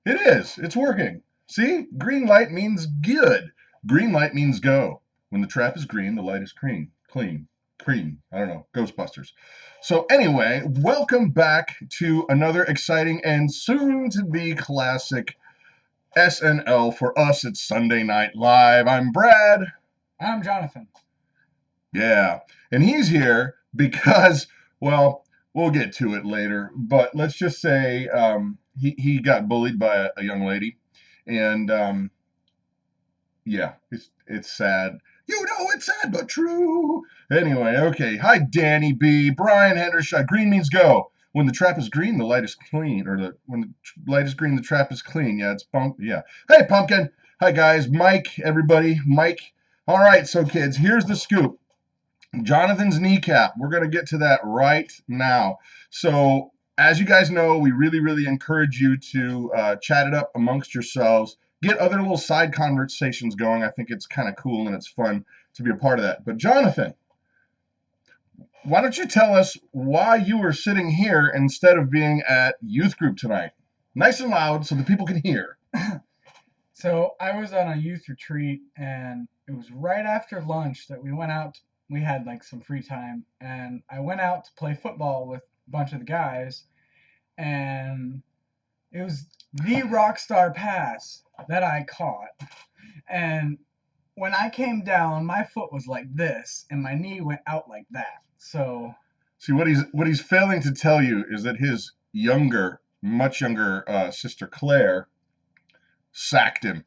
It is. It's working. See? Green light means good. Green light means go. When the trap is green, the light is green. Clean. Cream. I don't know. Ghostbusters. So anyway, welcome back to another exciting and soon-to-be classic SNL. For us, it's Sunday Night Live. I'm Brad. I'm Jonathan. Yeah. And he's here because, well, we'll get to it later. But let's just say he got bullied by a young lady. And yeah, it's sad. You know it's sad but true. Anyway, okay. Hi, Danny B. Brian Hendershot. Green means go. When the trap is green, the light is clean. Or when the light is green, the trap is clean. Yeah, it's pump. Yeah. Hey, Pumpkin. Hi, guys. Mike, everybody. Mike. All right, so kids, here's the scoop. Jonathan's kneecap. We're going to get to that right now. So, as you guys know, we really encourage you to chat it up amongst yourselves. Get other little side conversations going. I think it's kind of cool and it's fun to be a part of that. But Jonathan, why don't you tell us why you were sitting here instead of being at youth group tonight? Nice and loud so the people can hear. So I was on a youth retreat, and it was right after lunch that we went out. We had like some free time, and I went out to play football with a bunch of the guys, and it was the rock star pass that I caught. And when I came down, my foot was like this, and my knee went out like that. So See, what he's failing to tell you is that his much younger sister Claire sacked him.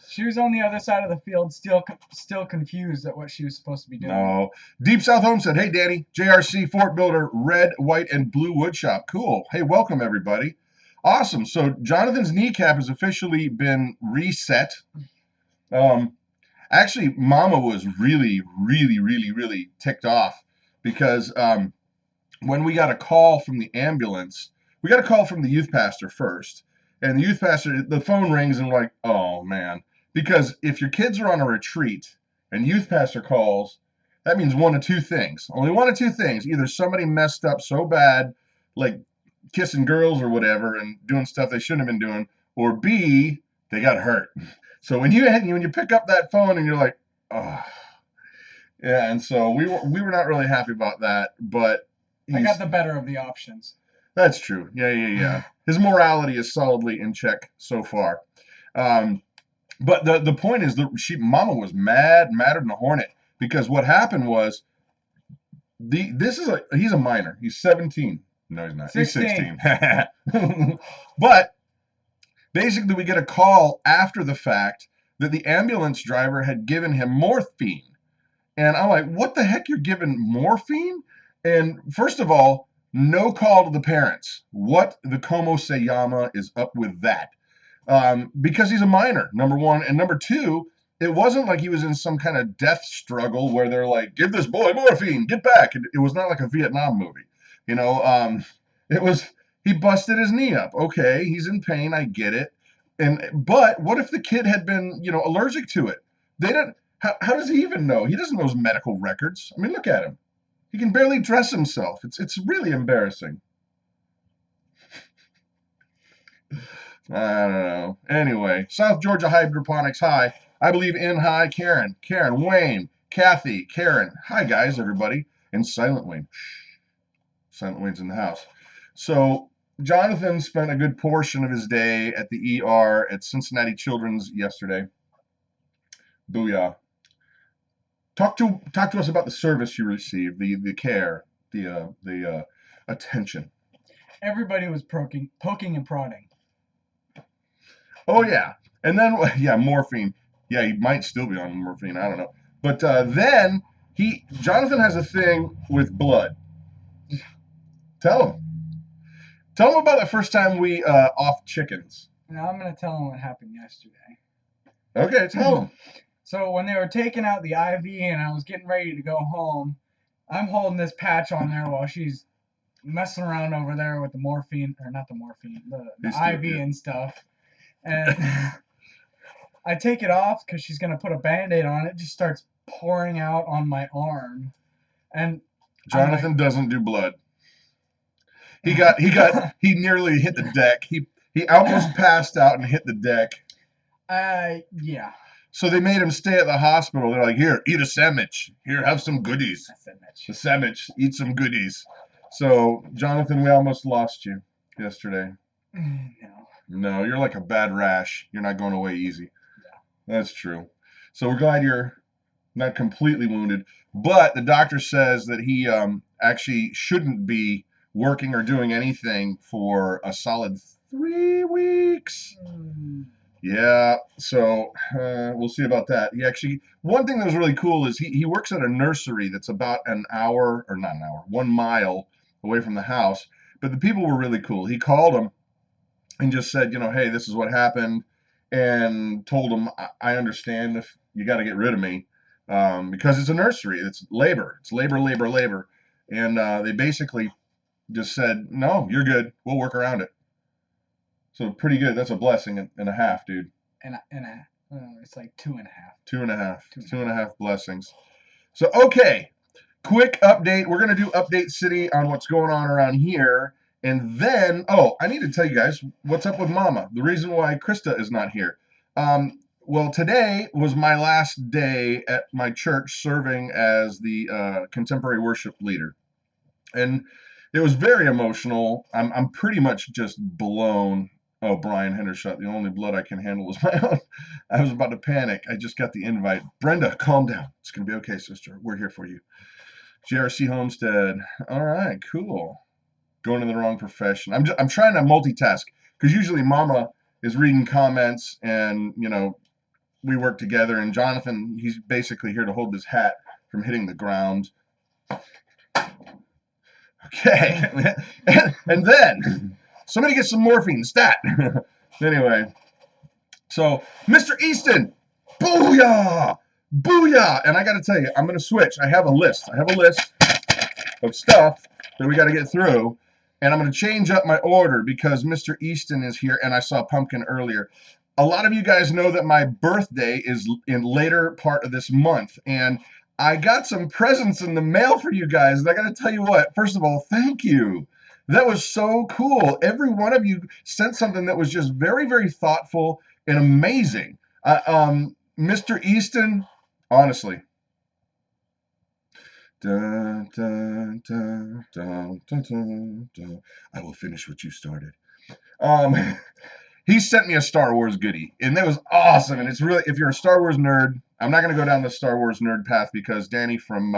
she was on the other side of the field, still confused at what she was supposed to be doing. No. Deep South Homestead. Hey, Danny. JRC Fort Builder, red, white, and blue wood shop. Cool. Hey, welcome, everybody. Awesome. So Jonathan's kneecap has officially been reset. Actually, Mama was really ticked off because when we got a call from the ambulance, we got a call from the youth pastor first. And the youth pastor, the phone rings and we're like, oh, man. Because if your kids are on a retreat and youth pastor calls, that means one of two things. Only one of two things. Either somebody messed up so bad, like kissing girls or whatever and doing stuff they shouldn't have been doing, or B, they got hurt. So when you pick up that phone and you're like, oh. Yeah, and so we were not really happy about that, but I got the better of the options. That's true. Yeah. His morality is solidly in check so far. But the point is that Mama was madder than a hornet, because what happened was he's a minor. He's 17. No, he's not. 16. He's 16. But basically, we get a call after the fact that the ambulance driver had given him morphine. And I'm like, what the heck, you're giving morphine? And first of all, no call to the parents. What the Como se llama is up with that? Because he's a minor, number one. And number two, it wasn't like he was in some kind of death struggle where they're like, give this boy morphine, get back. It was not like a Vietnam movie. It was, he busted his knee up. Okay, he's in pain, I get it. But what if the kid had been, allergic to it? How does he even know? He doesn't know his medical records. I mean, look at him. He can barely dress himself. It's really embarrassing. I don't know. Anyway, South Georgia Hydroponics. Hi. I believe in hi, Karen, Wayne, Kathy, Karen. Hi, guys, everybody. And Silent Wayne. Silent Wayne's in the house. So Jonathan spent a good portion of his day at the ER at Cincinnati Children's yesterday. Booyah. Talk to us about the service you received, the care, the attention. Everybody was poking and prodding. Oh yeah, and then morphine. Yeah, he might still be on morphine. I don't know. But then Jonathan has a thing with blood. Tell him about the first time we offed chickens. Now I'm gonna tell him what happened yesterday. Okay, tell him. So when they were taking out the IV and I was getting ready to go home, I'm holding this patch on there while she's messing around over there with the morphine, or not the morphine, the IV and stuff. And I take it off because she's going to put a Band-Aid on it. It just starts pouring out on my arm. And Jonathan doesn't do blood. He nearly hit the deck. He almost passed out and hit the deck. Yeah. So they made him stay at the hospital. They're like, here, eat a sandwich. Here, have some goodies. A sandwich. Eat some goodies. So, Jonathan, we almost lost you yesterday. No. No, you're like a bad rash. You're not going away easy. Yeah. That's true. So we're glad you're not completely wounded. But the doctor says that he actually shouldn't be working or doing anything for a solid 3 weeks. Yeah, so we'll see about that. He actually, one thing that was really cool is he works at a nursery that's about an hour, or not an hour, 1 mile away from the house. But the people were really cool. He called them and just said, hey, this is what happened, and told them, I understand if you got to get rid of me, because it's a nursery. It's labor. It's labor, labor, labor. And they basically just said, no, you're good. We'll work around it. So pretty good. That's a blessing and a half, dude. It's like 2.5. 2.5. 2.5 blessings. So, okay. Quick update. We're going to do Update City on what's going on around here. And then, I need to tell you guys what's up with Mama. The reason why Christa is not here. Well, today was my last day at my church serving as the contemporary worship leader. And it was very emotional. I'm pretty much just blown. Oh, Brian Hendershot, the only blood I can handle is my own. I was about to panic. I just got the invite. Brenda, calm down. It's going to be okay, sister. We're here for you. JRC Homestead. All right, cool. Going in the wrong profession. I'm trying to multitask because usually Mama is reading comments and, we work together. And Jonathan, he's basically here to hold his hat from hitting the ground. Okay. And then somebody get some morphine, stat. Anyway, so Mr. Easton, booyah, booyah. And I got to tell you, I'm going to switch. I have a list of stuff that we got to get through. And I'm going to change up my order because Mr. Easton is here and I saw Pumpkin earlier. A lot of you guys know that my birthday is in later part of this month. And I got some presents in the mail for you guys. And I got to tell you what, first of all, thank you. That was so cool. Every one of you sent something that was just very, very thoughtful and amazing. Mr. Easton, honestly. Dun, dun, dun, dun, dun, dun, dun. I will finish what you started. He sent me a Star Wars goodie, and that was awesome. And it's really, if you're a Star Wars nerd, I'm not going to go down the Star Wars nerd path because Danny from,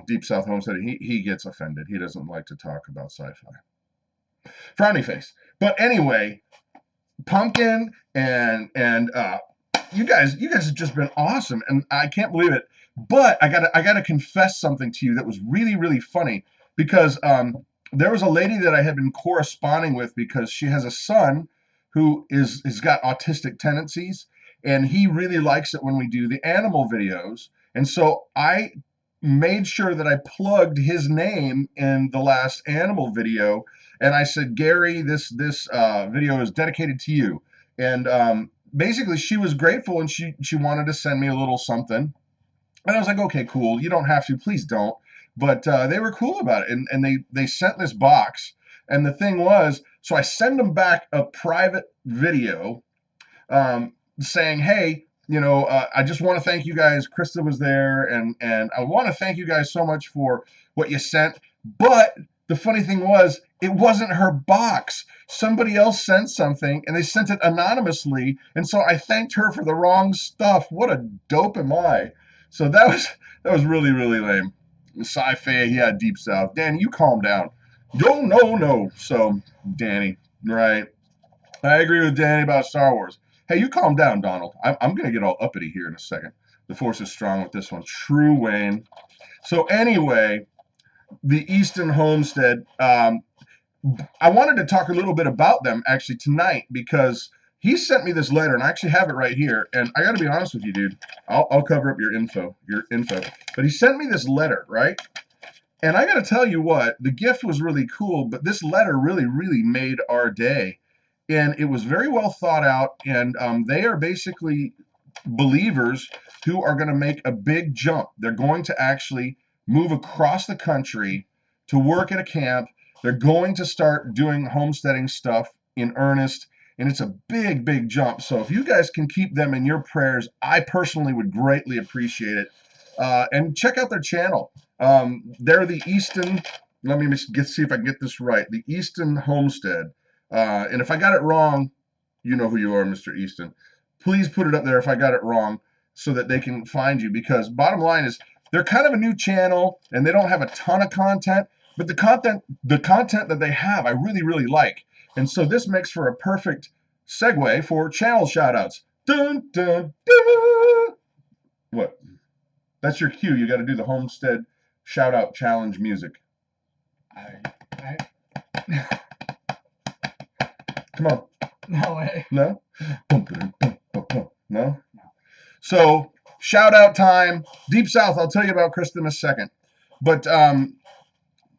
Deep South Homestead, he gets offended. He doesn't like to talk about sci-fi. Frowny face. But anyway, Pumpkin and you guys have just been awesome, and I can't believe it. But I gotta confess something to you that was really, really funny because there was a lady that I had been corresponding with because she has a son who has got autistic tendencies, and he really likes it when we do the animal videos. And so I made sure that I plugged his name in the last animal video, and I said, Gary, this video is dedicated to you. And basically, she was grateful, and she wanted to send me a little something. And I was like, okay, cool. You don't have to. Please don't. But they were cool about it. And they sent this box. And the thing was, so I send them back a private video saying, hey, I just want to thank you guys. Christa was there. And I want to thank you guys so much for what you sent. But the funny thing was, it wasn't her box. Somebody else sent something, and they sent it anonymously. And so I thanked her for the wrong stuff. What a dope am I? So that was really, really lame. Sci-fi, yeah, Deep South. Danny, you calm down. No. So, Danny, right. I agree with Danny about Star Wars. Hey, you calm down, Donald. I'm going to get all uppity here in a second. The force is strong with this one. True, Wayne. So anyway, the Easton Homestead, I wanted to talk a little bit about them actually tonight because he sent me this letter, and I actually have it right here. And I got to be honest with you, dude. I'll cover up your info. But he sent me this letter, right? And I got to tell you what, the gift was really cool, but this letter really, really made our day. And it was very well thought out. And they are basically believers who are going to make a big jump. They're going to actually move across the country to work at a camp. They're going to start doing homesteading stuff in earnest, and it's a big, big jump. So if you guys can keep them in your prayers, I personally would greatly appreciate it. And check out their channel. They're the Easton, let me see if I can get this right, the Easton Homestead. And if I got it wrong, you know who you are, Mr. Easton. Please put it up there if I got it wrong so that they can find you, because bottom line is they're kind of a new channel and they don't have a ton of content, but the content that they have I really, really like. And so this makes for a perfect segue for channel shoutouts. Dun, dun, dun. What? That's your cue. You got to do the Homestead Shoutout Challenge music. Come on. No way. No? No? So, shout out time. Deep South, I'll tell you about Christa in a second. But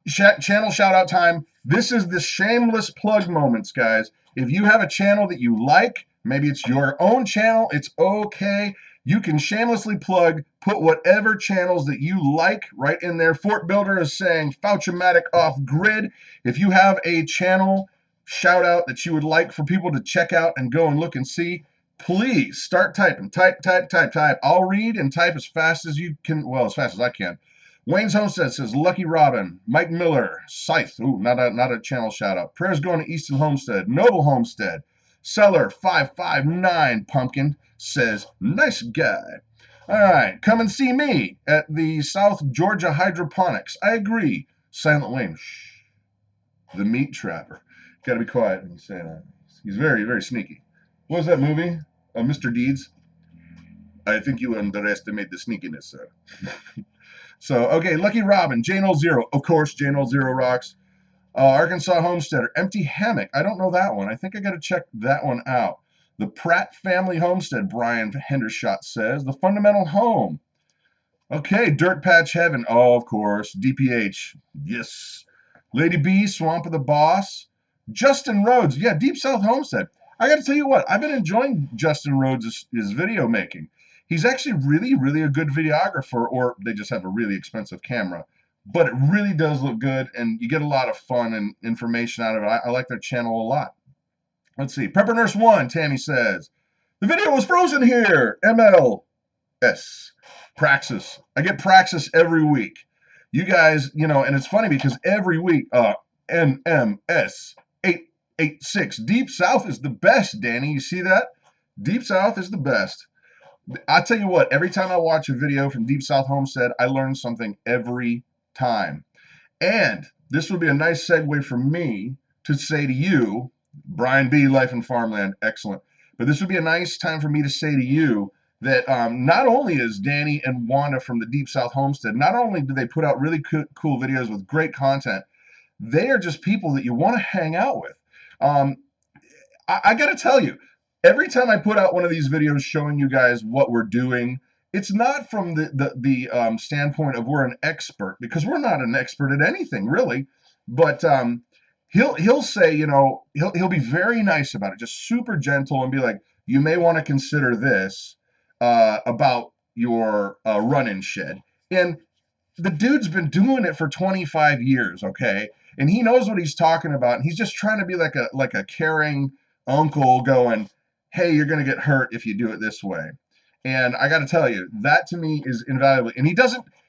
channel shout out time. This is the shameless plug moments, guys. If you have a channel that you like, maybe it's your own channel, it's okay. You can shamelessly plug, put whatever channels that you like right in there. Fort Builder is saying Fauchomatic off grid. If you have a channel shout out that you would like for people to check out and go and look and see, please start typing. Type. I'll read and type as fast as you can, well, as fast as I can. Wayne's Homestead says Lucky Robin. Mike Miller, Scythe. Ooh, not a channel shout out. Prayers going to Easton Homestead. Noble Homestead. Seller 559 Pumpkin says nice guy. All right, come and see me at the South Georgia Hydroponics. I agree. Silent Wayne. Shh. The Meat Trapper. Got to be quiet when you say that. He's very, very sneaky. What was that movie? Mr. Deeds? I think you underestimate the sneakiness, sir. So, okay, Lucky Robin, J0, of course, J0 rocks. Arkansas Homesteader, Empty Hammock. I don't know that one. I think I got to check that one out. The Pratt Family Homestead, Brian Hendershot says. The Fundamental Home. Okay, Dirt Patch Heaven. Oh, of course. DPH. Yes. Lady B, Swamp of the Boss. Justin Rhodes. Yeah, Deep South Homestead. I got to tell you what. I've been enjoying Justin Rhodes' his video making. He's actually really, really a good videographer, or they just have a really expensive camera. But it really does look good, and you get a lot of fun and information out of it. I like their channel a lot. Let's see. Pepper Nurse 1, Tammy says. The video was frozen here. MLS. Praxis. I get Praxis every week. You guys, you know, and it's funny because every week, NMS 886. Deep South is the best, Danny. You see that? Deep South is the best. I tell you what, every time I watch a video from Deep South Homestead, I learn something every time. And this would be a nice segue for me to say to you, Brian B, Life and Farmland, excellent. But this would be a nice time for me to say to you that not only is Danny and Wanda from the Deep South Homestead, not only do they put out really cool videos with great content, they are just people that you want to hang out with. I got to tell you, every time I put out one of these videos showing you guys what we're doing, it's not from the standpoint of we're an expert, because we're not an expert at anything really. But he'll say, you know, he'll be very nice about it, just super gentle, and be like, you may want to consider this about your run-in shed. And the dude's been doing it for 25 years, okay? And he knows what he's talking about, and he's just trying to be like a caring uncle going, hey, you're going to get hurt if you do it this way. And I got to tell you, that to me is invaluable. And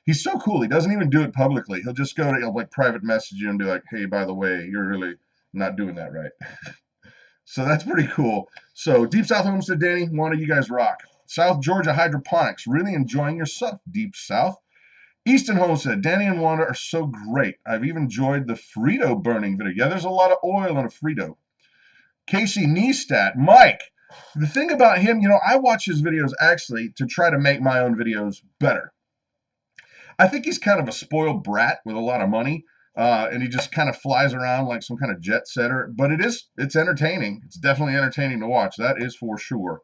he's so cool. He doesn't even do it publicly. He'll just he'll like private message you and be like, hey, by the way, you're really not doing that right. So that's pretty cool. So Deep South Homestead, Danny, Wanda, you guys rock. South Georgia Hydroponics, really enjoying your stuff, Deep South. Easton Homestead, Danny and Wanda are so great. I've even enjoyed the Frito burning video. Yeah, there's a lot of oil in a Frito. Casey Neistat, Mike. The thing about him, you know, I watch his videos actually to try to make my own videos better. I think he's kind of a spoiled brat with a lot of money, and he just kind of flies around like some kind of jet setter. But it's entertaining. It's definitely entertaining to watch. That is for sure.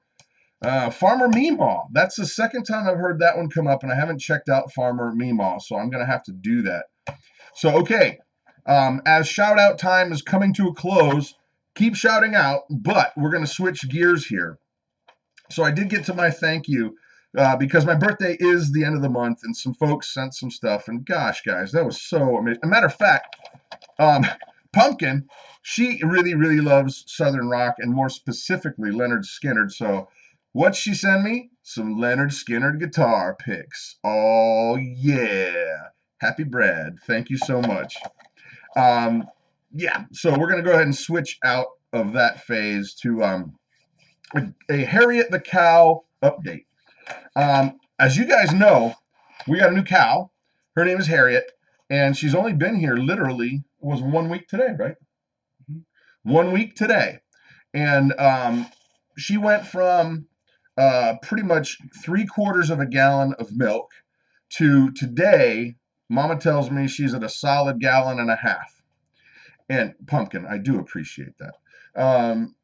Farmer Meemaw. That's the second time I've heard that one come up, and I haven't checked out Farmer Meemaw, so I'm going to have to do that. So, okay, as shout-out time is coming to a close, keep shouting out, but we're going to switch gears here. So I did get to my thank you because my birthday is the end of the month, and some folks sent some stuff, and gosh, guys, that was so amazing. As a matter of fact, Pumpkin, she really, really loves Southern rock and more specifically Leonard Skinner. So what'd she send me? Some Leonard Skinner guitar picks. Oh, yeah. Happy Brad. Thank you so much. Yeah, so we're going to go ahead and switch out of that phase to a Harriet the cow update. As you guys know, we got a new cow. Her name is Harriet, and she's only been here literally was 1 week today, right? 1 week today. And she went from pretty much 3/4 of a gallon of milk to today, Mama tells me she's at a solid 1.5 gallons. And Pumpkin, I do appreciate that.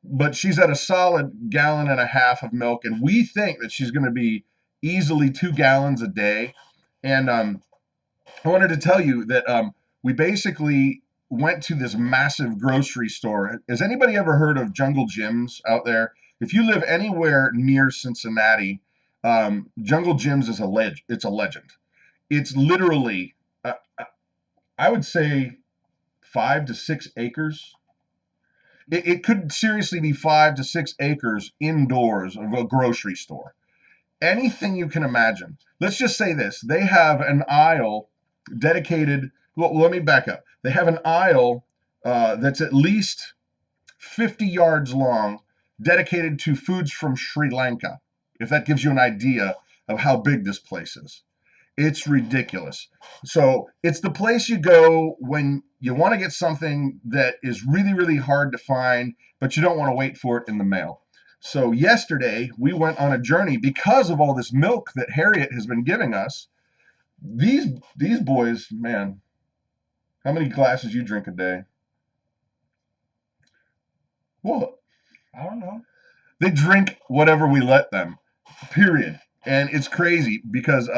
But she's at a solid 1.5 gallons of milk, and we think that she's going to be easily 2 gallons a day. And I wanted to tell you that we basically went to this massive grocery store. Has anybody ever heard of Jungle Gyms out there? If you live anywhere near Cincinnati, Jungle Gyms is it's a legend. It's literally, I would say, 5 to 6 acres. It could seriously be 5 to 6 acres indoors of a grocery store. Anything you can imagine. Let's just say this. They have an aisle dedicated. Well, let me back up. They have an aisle that's at least 50 yards long dedicated to foods from Sri Lanka, if that gives you an idea of how big this place is. It's ridiculous. So it's the place you go when you want to get something that is really, really hard to find, but you don't want to wait for it in the mail. So yesterday we went on a journey because of all this milk that Harriet has been giving us. These boys, man, how many glasses you drink a day? What? I don't know. They drink whatever we let them, period. And it's crazy because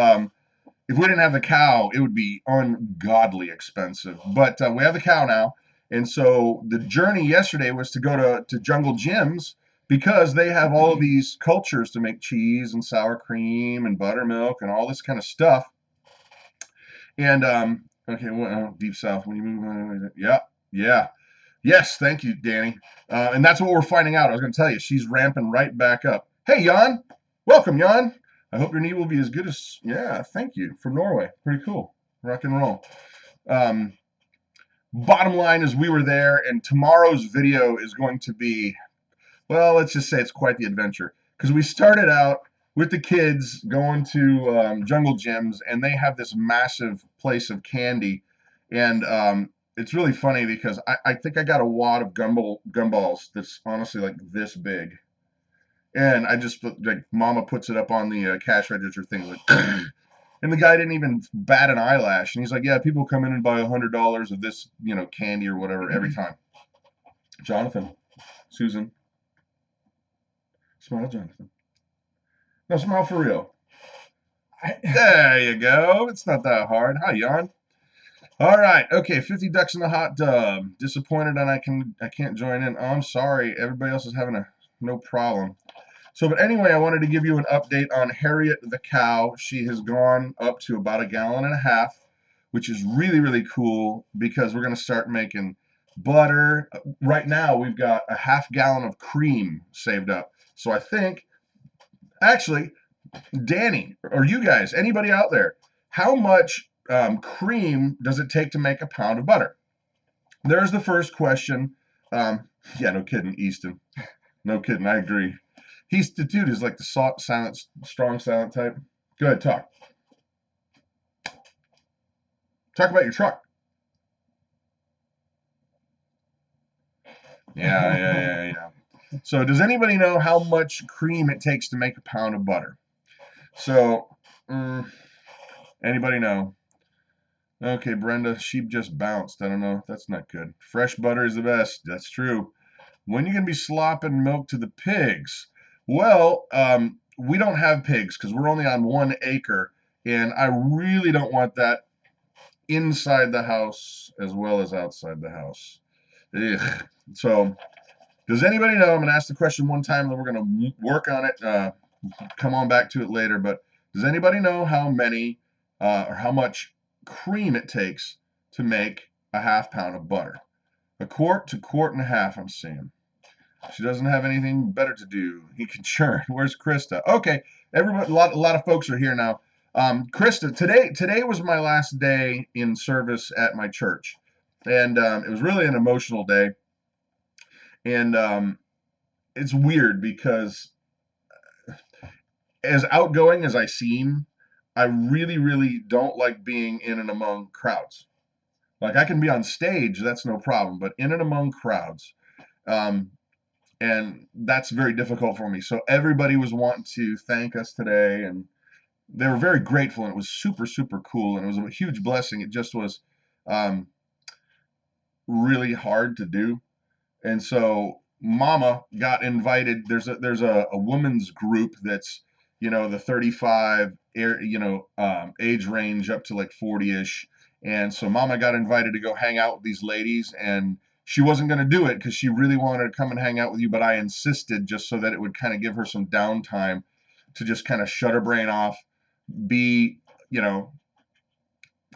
if we didn't have the cow, it would be ungodly expensive. But we have the cow now. And so the journey yesterday was to go to Jungle Gyms because they have all of these cultures to make cheese and sour cream and buttermilk and all this kind of stuff. And, okay, well, Deep South, when you move, yeah. Yes, thank you, Danny. And that's what we're finding out. I was going to tell you, she's ramping right back up. Hey, Jan. Welcome, Jan. I hope your knee will be as good as, yeah, thank you, from Norway. Pretty cool. Rock and roll. Bottom line is we were there, and tomorrow's video is going to be, well, let's just say it's quite the adventure. Because we started out with the kids going to Jungle Gyms, and they have this massive place of candy. And it's really funny because I think I got a wad of gumballs that's honestly like this big. And I just, like, Mama puts it up on the cash register thing, like, and the guy didn't even bat an eyelash. And he's like, yeah, people come in and buy $100 of this, candy or whatever every time. Jonathan, Susan, smile, Jonathan. No, smile for real. There you go. It's not that hard. Hi, Jan. All right. Okay, 50 ducks in the hot tub. Disappointed and I can't join in. Oh, I'm sorry. Everybody else is having no problem. So, but anyway, I wanted to give you an update on Harriet the cow. She has gone up to about 1.5 gallons, which is really, really cool because we're going to start making butter. Right now, we've got a 1/2 gallon of cream saved up. So I think, actually, Danny, or you guys, anybody out there, how much cream does it take to make a pound of butter? There's the first question. Yeah, no kidding, Easton. No kidding, I agree. The dude is like the strong silent type. Go ahead, talk. Talk about your truck. Yeah. So does anybody know how much cream it takes to make a pound of butter? So, anybody know? Okay, Brenda, sheep just bounced. I don't know. That's not good. Fresh butter is the best. That's true. When are you going to be slopping milk to the pigs? Well, we don't have pigs because we're only on 1 acre, and I really don't want that inside the house as well as outside the house. Ugh. So, does anybody know? I'm going to ask the question one time, then we're going to work on it. Come on back to it later. But does anybody know how many or how much cream it takes to make a 1/2 pound of butter? A quart to quart and a half, I'm seeing. She doesn't have anything better to do. He can churn. Where's Christa? Okay, everybody, a lot of folks are here now. Christa, today was my last day in service at my church, and it was really an emotional day. And it's weird because as outgoing as I seem, I really, really don't like being in and among crowds. Like I can be on stage, that's no problem, but in and among crowds. Um, and that's very difficult for me. So everybody was wanting to thank us today, and they were very grateful, and it was super, super cool, and it was a huge blessing. It just was um, really hard to do, and so Mama got invited. There's a women's group that's the 35 age range up to like 40ish, and so Mama got invited to go hang out with these ladies, and she wasn't going to do it because she really wanted to come and hang out with you, but I insisted just so that it would kind of give her some downtime to just kind of shut her brain off, be,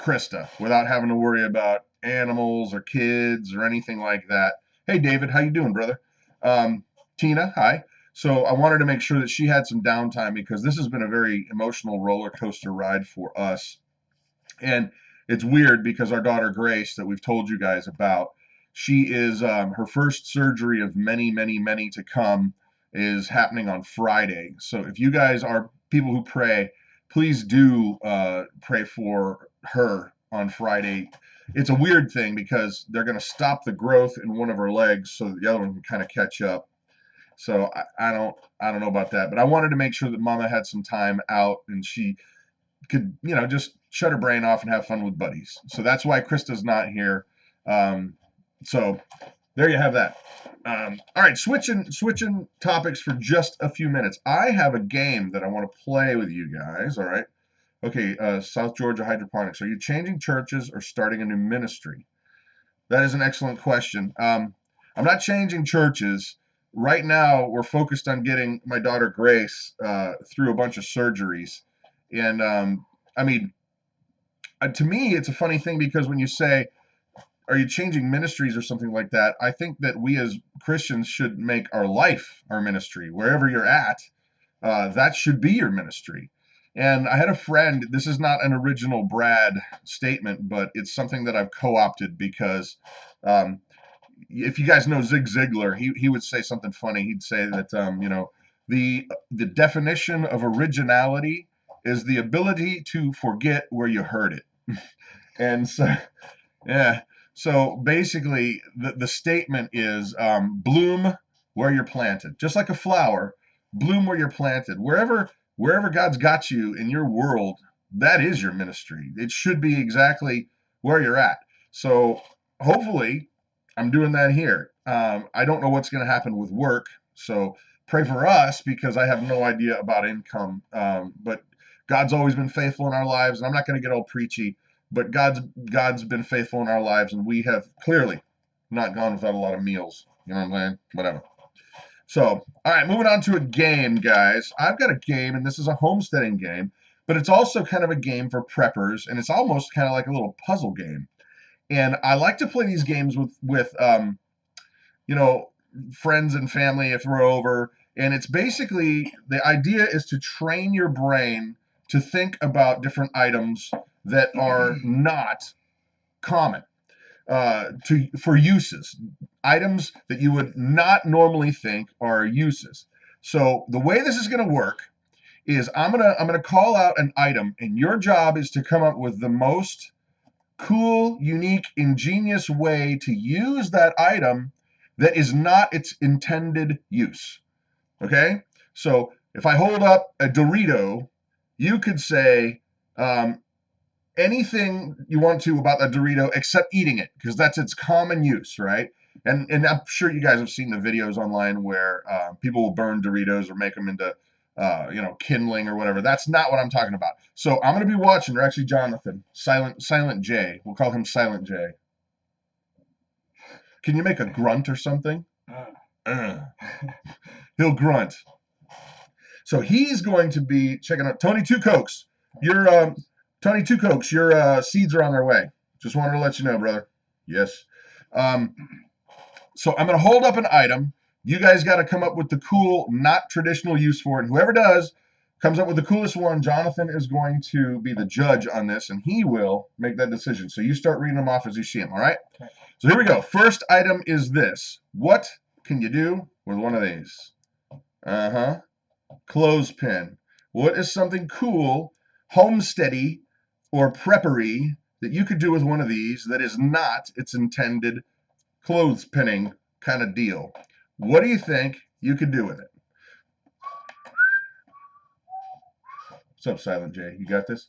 Christa without having to worry about animals or kids or anything like that. Hey, David, how you doing, brother? Tina, hi. So I wanted to make sure that she had some downtime because this has been a very emotional roller coaster ride for us. And it's weird because our daughter Grace, that we've told you guys about, she is her first surgery of many, many, many to come is happening on Friday. So if you guys are people who pray, please do pray for her on Friday. It's a weird thing because they're going to stop the growth in one of her legs so that the other one can kind of catch up. So I don't know about that, but I wanted to make sure that Mama had some time out and she could just shut her brain off and have fun with buddies. So that's why Krista's not here. So there you have that. All right, switching topics for just a few minutes. I have a game that I want to play with you guys. All right. Okay, South Georgia Hydroponics. Are you changing churches or starting a new ministry? That is an excellent question. I'm not changing churches. Right now, we're focused on getting my daughter Grace through a bunch of surgeries. And I mean, to me, it's a funny thing because when you say, are you changing ministries or something like that? I think that we as Christians should make our life our ministry. Wherever you're at, that should be your ministry. And I had a friend, this is not an original Brad statement, but it's something that I've co-opted because if you guys know Zig Ziglar, he would say something funny. He'd say that, the definition of originality is the ability to forget where you heard it. And so, yeah. So basically, the statement is bloom where you're planted. Just like a flower, bloom where you're planted. Wherever God's got you in your world, that is your ministry. It should be exactly where you're at. So hopefully, I'm doing that here. I don't know what's going to happen with work, so pray for us because I have no idea about income. But God's always been faithful in our lives, and I'm not going to get all preachy. But God's been faithful in our lives, and we have clearly not gone without a lot of meals. You know what I'm saying? Whatever. So, all right, moving on to a game, guys. I've got a game, and this is a homesteading game, but it's also kind of a game for preppers, and it's almost kind of like a little puzzle game. And I like to play these games with friends and family if we're over. And it's basically the idea is to train your brain to think about different items that are not common for uses, items that you would not normally think are uses. So the way this is going to work is I'm gonna call out an item, and your job is to come up with the most cool, unique, ingenious way to use that item that is not its intended use. Okay? So if I hold up a Dorito, you could say anything you want to about that Dorito except eating it, because that's its common use, right? And I'm sure you guys have seen the videos online where people will burn Doritos or make them into kindling or whatever. That's not what I'm talking about. So I'm going to be watching, or actually Jonathan, Silent J. We'll call him Silent J. Can you make a grunt or something? He'll grunt. So he's going to be checking out Tony Two Cokes. Tony Two Cokes, your seeds are on their way. Just wanted to let you know, brother. Yes. So I'm going to hold up an item. You guys got to come up with the cool, not traditional use for it. And whoever does comes up with the coolest one. Jonathan is going to be the judge on this, and he will make that decision. So you start reading them off as you see them, all right? Okay. So here we go. First item is this. What can you do with one of these? Clothespin. What is something cool, homesteady, or preppery that you could do with one of these that is not its intended clothespinning kind of deal? What do you think you could do with it? What's up, Silent J? You got this?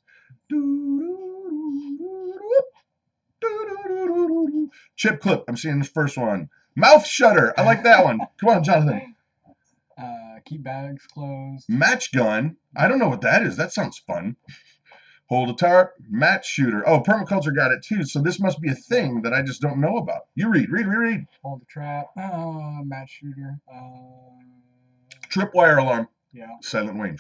Chip clip. I'm seeing this first one. Mouth shutter. I like that one. Come on, Jonathan. Keep bags closed. Match gun. I don't know what that is. That sounds fun. Hold a tarp. Match shooter. Oh, permaculture got it too. So this must be a thing that I just don't know about. You read. Hold a trap. Match shooter. Tripwire alarm. Yeah. Silent Wayne.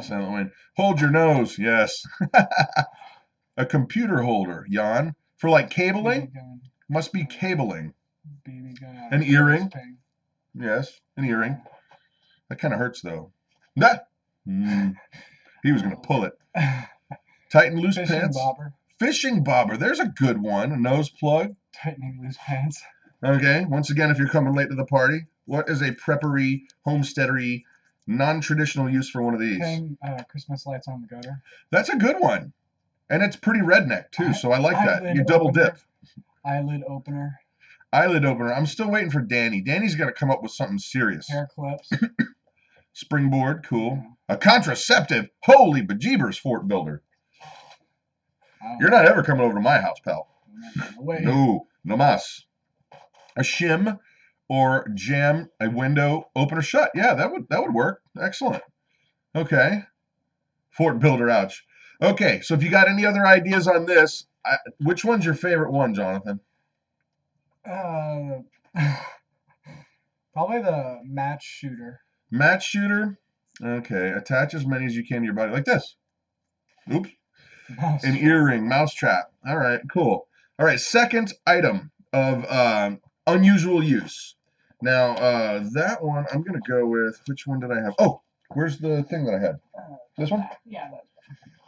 Silent Wayne. Hold your nose. Yes. A computer holder. Yawn. For like cabling? Must be cabling. BB gun. An earring. Yes, an earring. That kind of hurts though. Nah. He was going to pull it. Tighten loose Fishing pants. bobber. Fishing bobber. There's a good one. A nose plug. Tightening loose pants. Okay. Once again, if you're coming late to the party, what is a preppery, homesteadery, non-traditional use for one of these? Hang Christmas lights on the gutter. That's a good one. And it's pretty redneck too, so I like that. Eyelid You double opener. dip. Eyelid opener. Eyelid opener. I'm still waiting for Danny. Danny's got to come up with something serious. Hair clips. Springboard. Cool. A contraceptive. Holy bejeebers, fort builder. You're not ever coming over to my house, pal. No. No mas. A shim or jam a window open or shut. Yeah, that would work. Excellent. Okay. Fort builder, ouch. Okay, so if you got any other ideas on this, which one's your favorite one, Jonathan? Probably the match shooter. Match shooter. Okay, attach as many as you can to your body, like this. Oops. An earring, mouse trap. All right, cool. All right, second item of unusual use. Now, that one, I'm going to go with, which one did I have? Oh, where's the thing that I had? This one? Yeah.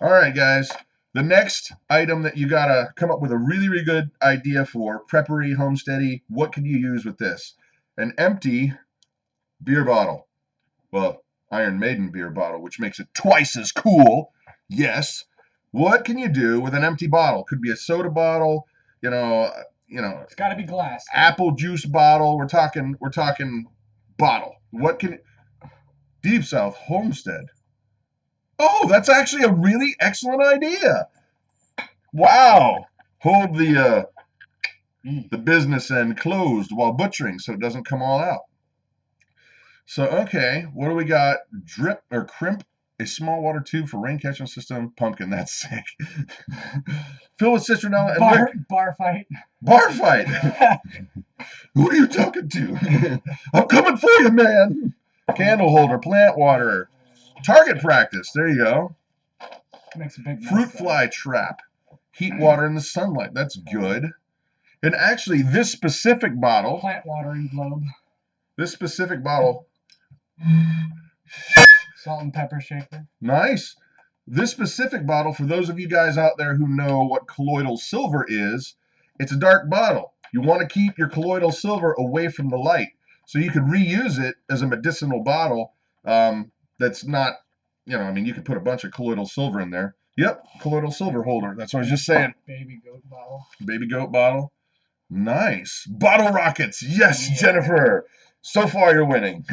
All right, guys. The next item that you got to come up with a really, really good idea for, preppery, homesteady, what can you use with this? An empty beer bottle. Well, Iron Maiden beer bottle, which makes it twice as cool. Yes. What can you do with an empty bottle? Could be a soda bottle, It's got to be glass. Apple juice bottle. We're talking bottle. What can Deep South Homestead? Oh, that's actually a really excellent idea. Wow. Hold the business end closed while butchering so it doesn't come all out. So, okay, what do we got? Drip or crimp, a small water tube for rain catching system. Pumpkin, that's sick. Fill with citronella and bar fight. Bar fight. Who are you talking to? I'm coming for you, man. Candle holder, plant water. Target practice. There you go. Makes a big Fruit fly trap. Heat water in the sunlight. That's good. And actually, this specific bottle. Plant watering globe. This specific bottle. Salt and pepper shaker. Nice. This specific bottle, for those of you guys out there who know what colloidal silver is, it's a dark bottle. You want to keep your colloidal silver away from the light. So you could reuse it as a medicinal bottle. That's not, you could put a bunch of colloidal silver in there. Yep, colloidal silver holder. That's what I was just saying. Baby goat bottle. Baby goat bottle. Nice. Bottle rockets. Yes, yeah. Jennifer. So far, you're winning.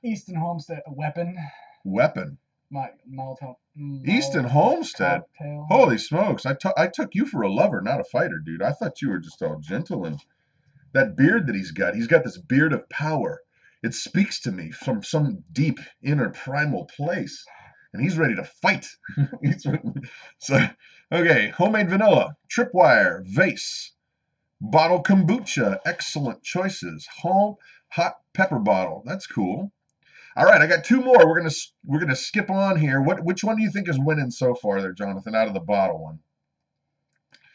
Easton Homestead, a weapon. Weapon. Molotov. Easton Homestead. Cocktail. Holy smokes! I took you for a lover, not a fighter, dude. I thought you were just all gentle and that beard that he's got this beard of power. It speaks to me from some deep inner primal place, and he's ready to fight. So, okay, homemade vanilla, tripwire, vase, bottle kombucha, excellent choices. Home hot pepper bottle, that's cool. All right, I got two more. We're gonna skip on here. Which one do you think is winning so far, there, Jonathan? Out of the bottle one.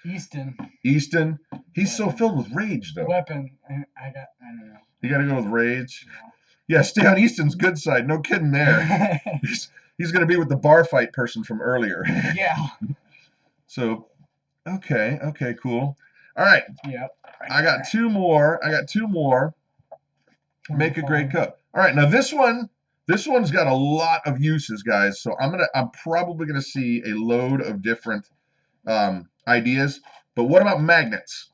Easton. Easton. He's so filled with rage, though. Weapon. I don't know. You got to go with rage. Yeah, stay on Easton's good side. No kidding there. He's going to be with the bar fight person from earlier. Yeah. So, okay, cool. All right. Yep. I got two more. Make a great cup. All right, now this one's got a lot of uses, guys. So I'm probably gonna see a load of different ideas. But what about magnets?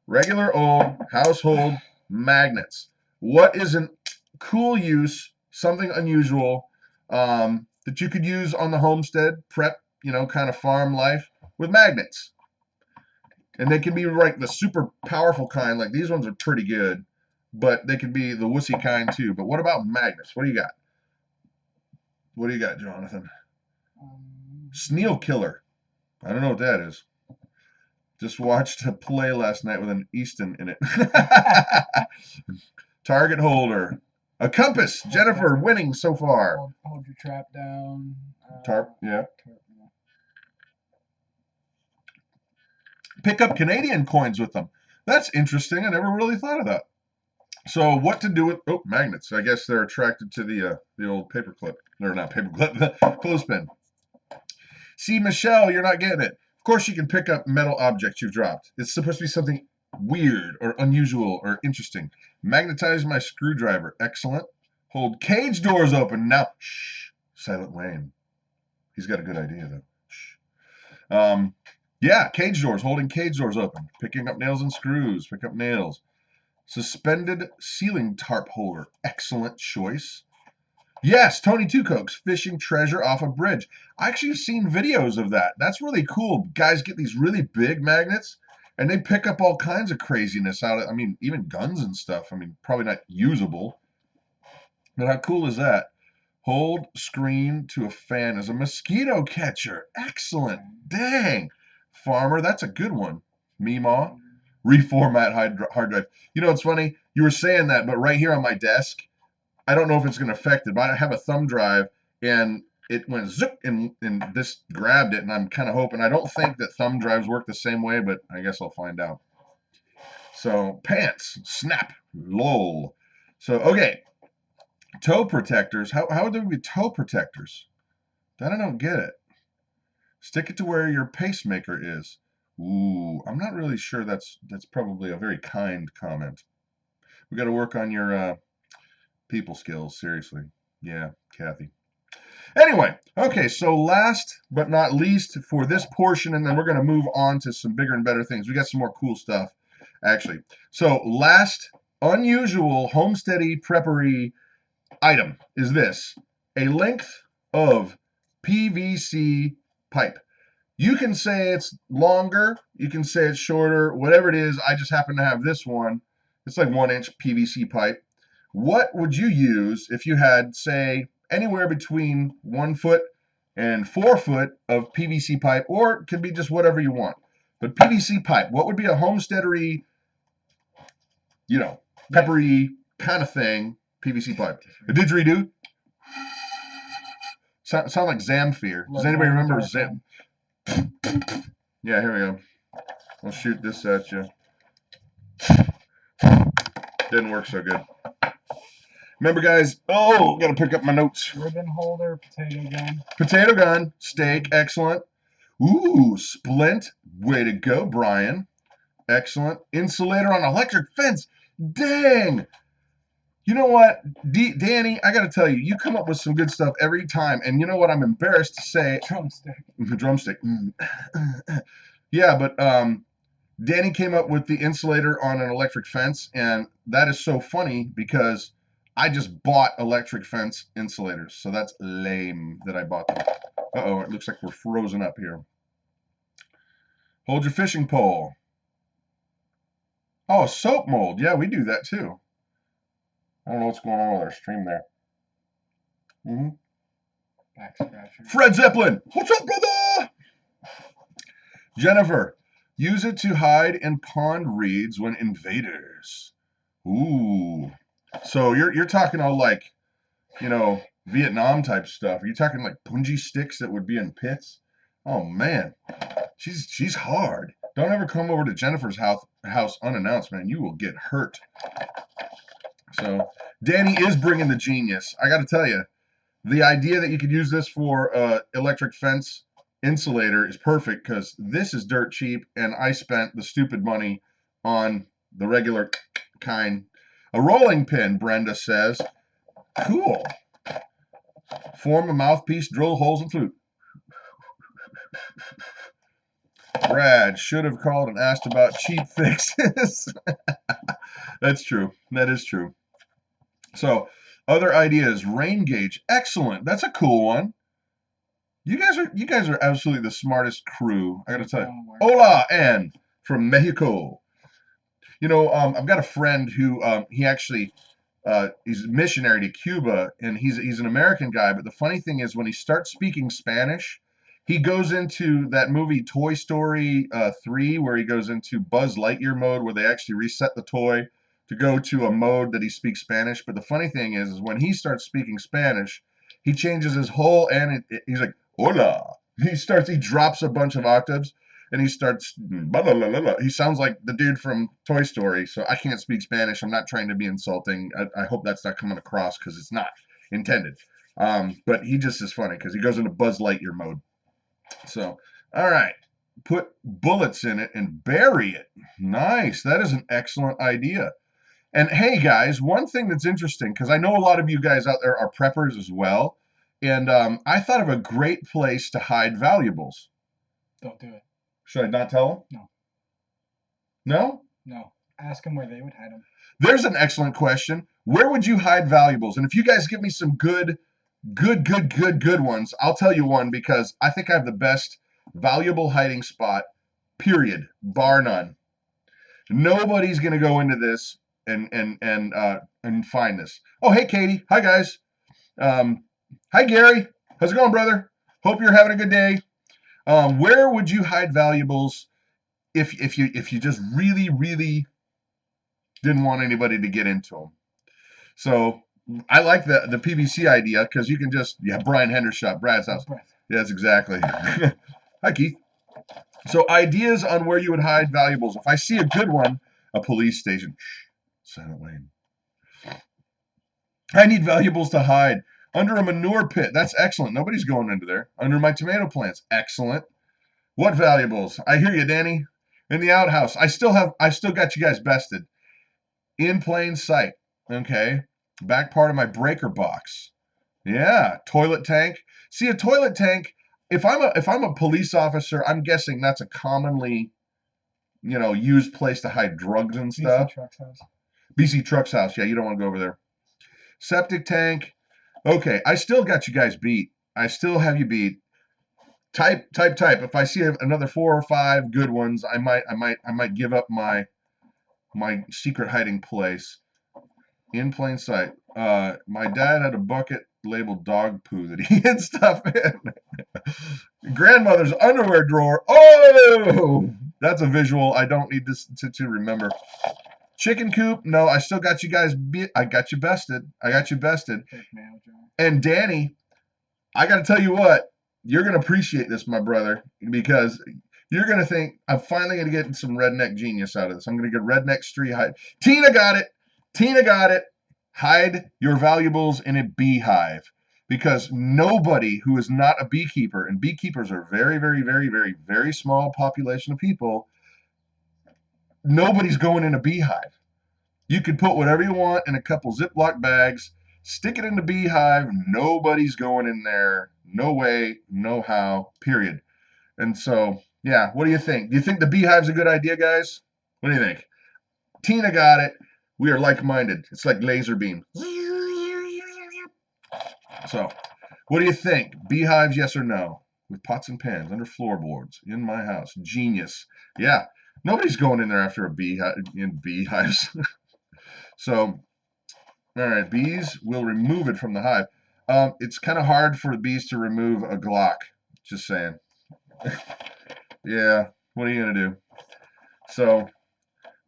Regular old household magnets. What is a cool use, something unusual that you could use on the homestead, prep, kind of farm life with magnets? And they can be like the super powerful kind. Like these ones are pretty good, but they could be the wussy kind too. But what about magnets? What do you got? What do you got, Jonathan? Snail killer. I don't know what that is. Just watched a play last night with an Easton in it. Target holder. A compass. Jennifer winning so far. Hold your trap down. Tarp, yeah. Pick up Canadian coins with them. That's interesting. I never really thought of that. So what to do with magnets? I guess they're attracted to the old paperclip. Or not paperclip, the clothespin. See, Michelle, you're not getting it. Of course you can pick up metal objects you've dropped. It's supposed to be something weird or unusual or interesting. Magnetize my screwdriver. Excellent. Hold cage doors open. Now, shh. Silent Wayne. He's got a good idea, though. Shh. Yeah, cage doors. Holding cage doors open. Picking up nails and screws. Pick up nails. Suspended ceiling tarp holder. Excellent choice. Yes, Tony Two Cokes. Fishing treasure off a bridge. I actually have seen videos of that. That's really cool. Guys get these really big magnets, and they pick up all kinds of craziness out of, even guns and stuff. Probably not usable. But how cool is that? Hold screen to a fan as a mosquito catcher. Excellent. Dang. Farmer, that's a good one. Meemaw. Reformat hard drive. It's funny. You were saying that, but right here on my desk, I don't know if it's going to affect it, but I have a thumb drive, and it went zip, and this grabbed it, and I'm kind of hoping. I don't think that thumb drives work the same way, but I guess I'll find out. So, pants. Snap. Lol. So, okay. Toe protectors. How do we be toe protectors? That I don't get it. Stick it to where your pacemaker is. Ooh, I'm not really sure that's probably a very kind comment. We got to work on your people skills, seriously. Yeah, Kathy. Anyway, okay, so last but not least for this portion, and then we're going to move on to some bigger and better things. We got some more cool stuff, actually. So last unusual homesteady preppery item is this: a length of PVC pipe. You can say it's longer, you can say it's shorter, whatever it is. I just happen to have this one. It's like 1-inch PVC pipe. What would you use if you had, say, anywhere between 1 foot and 4 foot of PVC pipe, or it could be just whatever you want. But PVC pipe, what would be a homesteadery, peppery kind of thing, PVC pipe? A didgeridoo? Sound like Zamfir. Does anybody remember Zam? Yeah, here we go. I'll shoot this at you. Didn't work so good. Remember, guys, gotta pick up my notes. Ribbon holder, potato gun. Potato gun, steak, excellent. Ooh, splint, way to go, Brian. Excellent. Insulator on electric fence. Dang. You know what, Danny, I gotta tell you, you come up with some good stuff every time, and you know what, I'm embarrassed to say. Drumstick. Yeah, but Danny came up with the insulator on an electric fence, and that is so funny because I just bought electric fence insulators, so that's lame that I bought them. Uh-oh, it looks like we're frozen up here. Hold your fishing pole. Oh, soap mold. Yeah, we do that too. I don't know what's going on with our stream there. Back scratcher. Fred Zeppelin. What's up, brother? Jennifer. Use it to hide in pond reeds when invaders. Ooh. So you're talking all like, Vietnam type stuff. Are you talking like punji sticks that would be in pits? Oh man. She's hard. Don't ever come over to Jennifer's house unannounced, man. You will get hurt. So Danny is bringing the genius. I got to tell you, the idea that you could use this for electric fence insulator is perfect because this is dirt cheap, and I spent the stupid money on the regular kind. A rolling pin, Brenda says. Cool. Form a mouthpiece, drill holes, and flute. Brad should have called and asked about cheap fixes. That's true. That is true. So, other ideas. Rain gauge. Excellent. That's a cool one. You guys are absolutely the smartest crew. I gotta tell you. Hola, Ann from Mexico. You know, I've got a friend who he actually he's a missionary to Cuba, and he's an American guy. But the funny thing is, when he starts speaking Spanish, he goes into that movie Toy Story 3, where he goes into Buzz Lightyear mode, where they actually reset the toy to go to a mode that he speaks Spanish. But the funny thing is when he starts speaking Spanish, he changes his whole, and he's like, hola. He drops a bunch of octaves, and he starts, blah, blah, blah, blah. He sounds like the dude from Toy Story. So I can't speak Spanish. I'm not trying to be insulting. I hope that's not coming across because it's not intended. But he just is funny because he goes into Buzz Lightyear mode. So, all right. Put bullets in it and bury it. Nice. That is an excellent idea. And hey, guys, one thing that's interesting, because I know a lot of you guys out there are preppers as well, and I thought of a great place to hide valuables. Don't do it. Should I not tell them? No. No? No. Ask them where they would hide them. There's an excellent question. Where would you hide valuables? And if you guys give me some good ones, I'll tell you one because I think I have the best valuable hiding spot, period, bar none. Nobody's going to go into this and find this. Oh, hey, Katie. Hi, guys. Hi, Gary. How's it going, brother? Hope you're having a good day. Where would you hide valuables if you just really didn't want anybody to get into them? So I like the PVC idea because you can just Brian Hendershot, Brad's house. Yes, exactly. Hi, Keith. So ideas on where you would hide valuables. If I see a good one, a police station. Silent Lane. I need valuables to hide. Under a manure pit. That's excellent. Nobody's going into there. Under my tomato plants. Excellent. What valuables? I hear you, Danny. In the outhouse. I still got you guys bested. In plain sight. Okay. Back part of my breaker box. Yeah. Toilet tank. See, a toilet tank, if I'm a police officer, I'm guessing that's a commonly, used place to hide drugs and stuff. BC Truck's house. BC Truck's house. Yeah, you don't want to go over there. Septic tank. Okay, I still got you guys beat. I still have you beat. Type. If I see another 4 or 5 good ones, I might give up my secret hiding place. In plain sight. My dad had a bucket labeled dog poo that he hid stuff in. Grandmother's underwear drawer. Oh, that's a visual I don't need this to remember. Chicken coop. No, I still got you guys beat. I got you bested. And Danny, I got to tell you what, you're going to appreciate this, my brother, because you're going to think, I'm finally going to get some redneck genius out of this. I'm going to get redneck street hide. Tina got it. Hide your valuables in a beehive, because nobody who is not a beekeeper, and beekeepers are very, very, very, very, very small population of people, nobody's going in a beehive. You could put whatever you want in a couple Ziploc bags, stick it in the beehive. Nobody's going in there. No way, no how, period. And so, yeah, what do you think? Do you think the beehive's a good idea, guys? What do you think? Tina got it. We are like-minded. It's like laser beam. So, what do you think? Beehives, yes or no? With pots and pans, under floorboards, in my house. Genius. Yeah, nobody's going in there after a beehives. So, all right, bees will remove it from the hive. It's kind of hard for bees to remove a Glock. Just saying. Yeah, what are you going to do? So,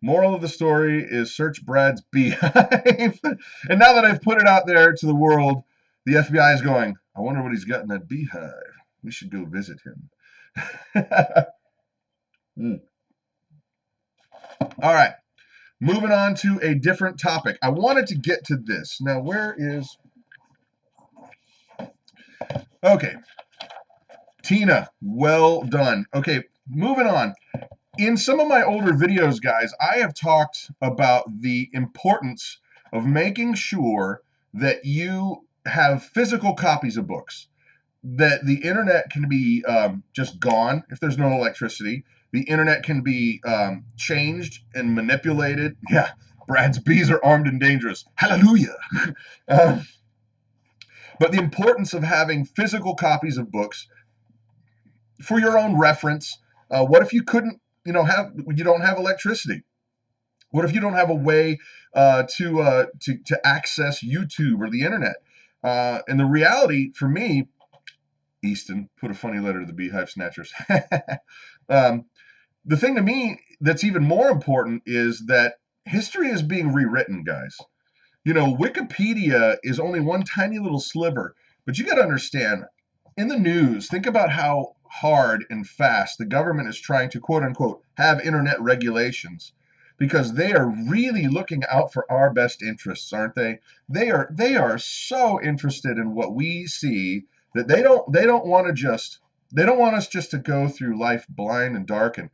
moral of the story is search Brad's beehive. And now that I've put it out there to the world, the FBI is going, I wonder what he's got in that beehive. We should go visit him. All right. Moving on to a different topic. I wanted to get to this. Now, where is... Okay. Tina, well done. Okay, moving on. In some of my older videos, guys, I have talked about the importance of making sure that you have physical copies of books, that the internet can be just gone if there's no electricity. The internet can be changed and manipulated. Yeah, Brad's bees are armed and dangerous. Hallelujah. uh, but the importance of having physical copies of books for your own reference. What if you couldn't, you don't have electricity? What if you don't have a way to access YouTube or the internet? And the reality for me, Easton, put a funny letter to the Beehive Snatchers. um, the thing to me that's even more important is that history is being rewritten, guys. Wikipedia is only one tiny little sliver, but you got to understand, in the news, think about how hard and fast the government is trying to, quote unquote, have internet regulations, because they are really looking out for our best interests, aren't they? They are so interested in what we see that they don't want us just to go through life blind and dark and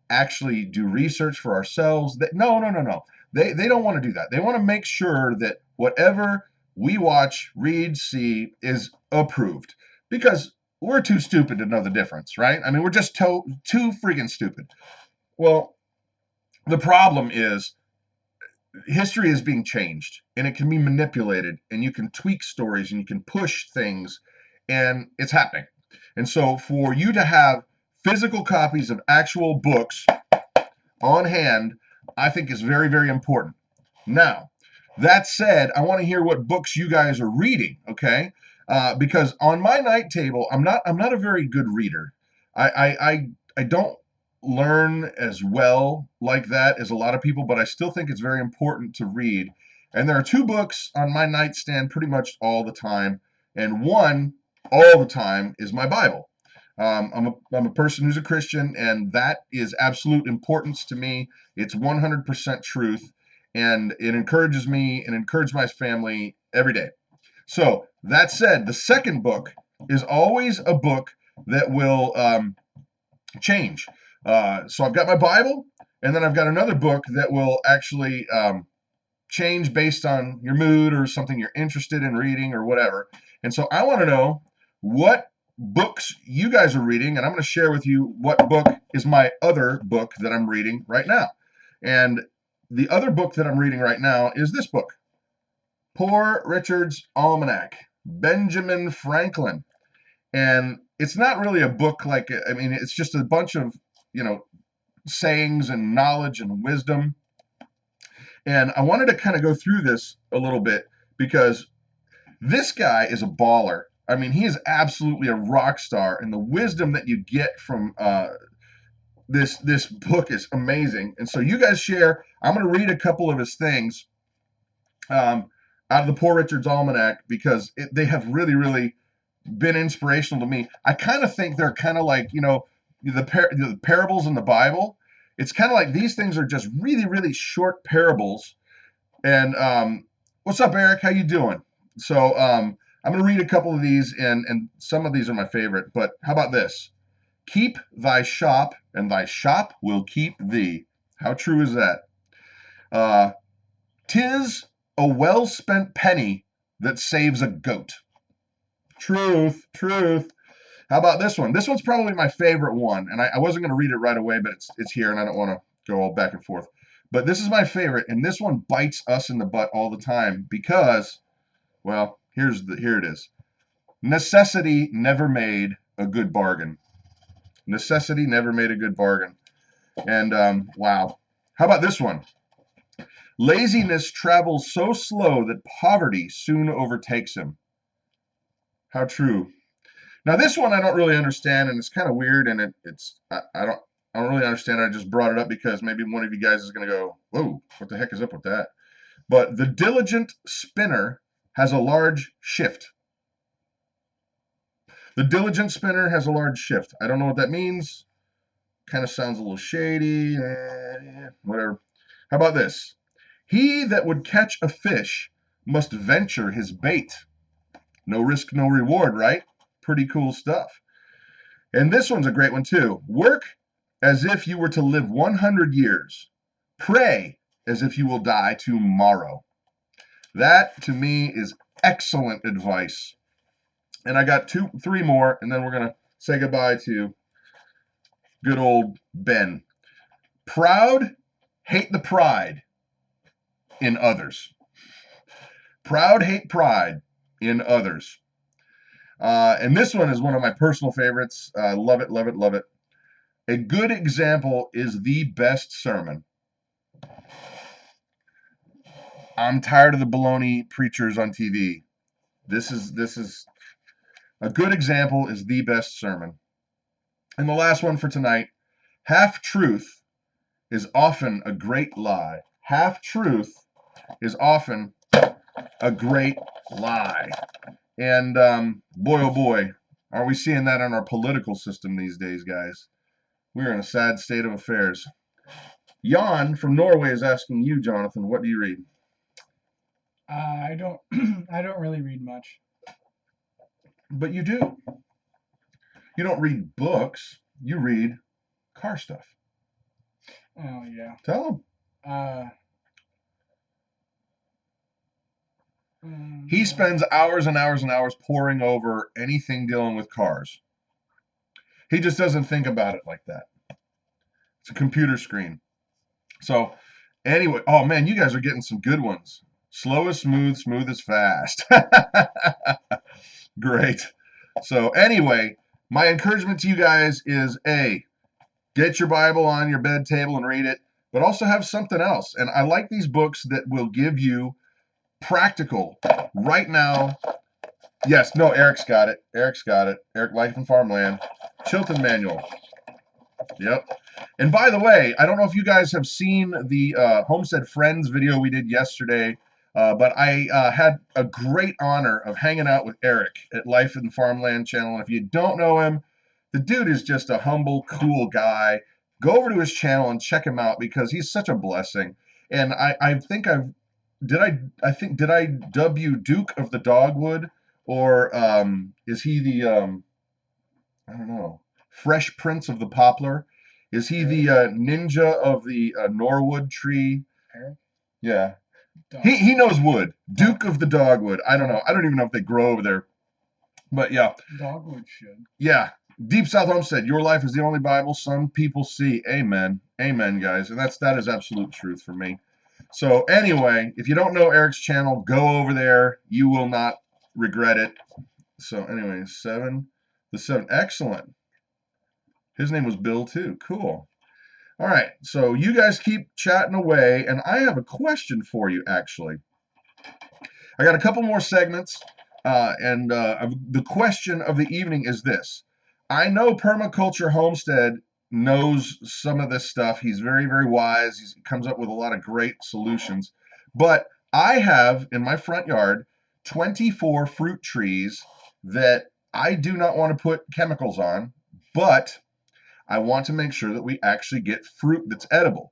actually do research for ourselves. No. They don't want to do that. They want to make sure that whatever we watch, read, see is approved, because we're too stupid to know the difference, right? I mean, we're just too freaking stupid. Well, the problem is history is being changed, and it can be manipulated, and you can tweak stories, and you can push things, and it's happening. And so for you to have physical copies of actual books on hand, I think is very, very important. Now, that said, I want to hear what books you guys are reading, okay? Because on my night table, I'm not a very good reader. I don't learn as well like that as a lot of people, but I still think it's very important to read. And there are two books on my nightstand pretty much all the time, and one all the time is my Bible. I'm a person who's a Christian, and that is absolute importance to me. It's 100% truth, and it encourages me and encourages my family every day. So that said, the second book is always a book that will change. So I've got my Bible, and then I've got another book that will actually change based on your mood or something you're interested in reading or whatever. And so I want to know what books you guys are reading, and I'm going to share with you what book is my other book that I'm reading right now. And the other book that I'm reading right now is this book, Poor Richard's Almanac, Benjamin Franklin. And it's not really a book it's just a bunch of, sayings and knowledge and wisdom. And I wanted to kind of go through this a little bit because this guy is a baller. I mean, he is absolutely a rock star, and the wisdom that you get from this book is amazing. And so you guys share. I'm going to read a couple of his things out of the Poor Richard's Almanac because they have really, really been inspirational to me. I kind of think they're kind of like, the parables in the Bible. It's kind of like these things are just really, really short parables. And what's up, Eric? How you doing? So I'm going to read a couple of these, and some of these are my favorite. But how about this? Keep thy shop, and thy shop will keep thee. How true is that? 'Tis a well-spent penny that saves a goat. Truth. How about this one? This one's probably my favorite one, and I wasn't going to read it right away, but it's here, and I don't want to go all back and forth. But this is my favorite, and this one bites us in the butt all the time because, well, here it is. Necessity never made a good bargain. Necessity never made a good bargain. And wow. How about this one? Laziness travels so slow that poverty soon overtakes him. How true. Now this one I don't really understand, and it's kind of weird, and I don't really understand it. I just brought it up because maybe one of you guys is going to go, whoa, what the heck is up with that? But the diligent spinner has a large shift. The diligent spinner has a large shift. I don't know what that means, Kind of sounds a little shady. Whatever. How about this? He that would catch a fish must venture his bait. No risk, no reward, right? Pretty cool stuff. And this one's a great one too. Work as if you were to live 100 years. Pray as if you will die tomorrow. That to me is excellent advice. And I got three more, and then we're going to say goodbye to good old Ben. Proud, hate the pride in others. Proud, hate pride in others. And this one is one of my personal favorites. Love it, love it, love it. A good example is the best sermon. I'm tired of the baloney preachers on TV. This is a good example is the best sermon. And the last one for tonight, half truth is often a great lie. Half truth is often a great lie. And boy, oh boy, are we seeing that in our political system these days, guys. We're in a sad state of affairs. Jan from Norway is asking you, Jonathan, what do you read? I don't I don't really read much. But you do. You don't read books. You read car stuff. Oh yeah. Tell Uh, him. He spends hours and hours and hours poring over anything dealing with cars. He just doesn't think about it like that. It's a computer screen. So, anyway, oh man, you guys are getting some good ones. Slow is smooth, smooth is fast. Great. So, anyway, my encouragement to you guys is A, get your Bible on your bed table and read it, but also have something else. And I like these books that will give you practical, right now. Yes, no, Eric's got it. Eric's got it. Eric, Life and Farmland. Chilton Manual. Yep. And by the way, I don't know if you guys have seen the Homestead Friends video we did yesterday, but I had a great honor of hanging out with Eric at Life and Farmland channel. And if you don't know him, the dude is just a humble, cool guy. Go over to his channel and check him out because he's such a blessing. And I think did I dub you Duke of the Dogwood, or is he the I don't know, Fresh Prince of the Poplar? Is he the ninja of the Norwood tree? Eric? Yeah. He knows wood. Duke of the Dogwood. I don't know. I don't even know if they grow over there. But yeah. Dogwood should. Yeah. Deep South Homestead. Your life is the only Bible some people see. Amen. Amen, guys. And that is absolute truth for me. So anyway, if you don't know Eric's channel, go over there. You will not regret it. So anyway, the seven. Excellent. His name was Bill too. Cool. All right. So you guys keep chatting away, and I have a question for you, actually. I got a couple more segments, and the question of the evening is this. I know Permaculture Homestead knows some of this stuff. He's very, very wise. He comes up with a lot of great solutions. But I have, in my front yard, 24 fruit trees that I do not want to put chemicals on, but I want to make sure that we actually get fruit that's edible.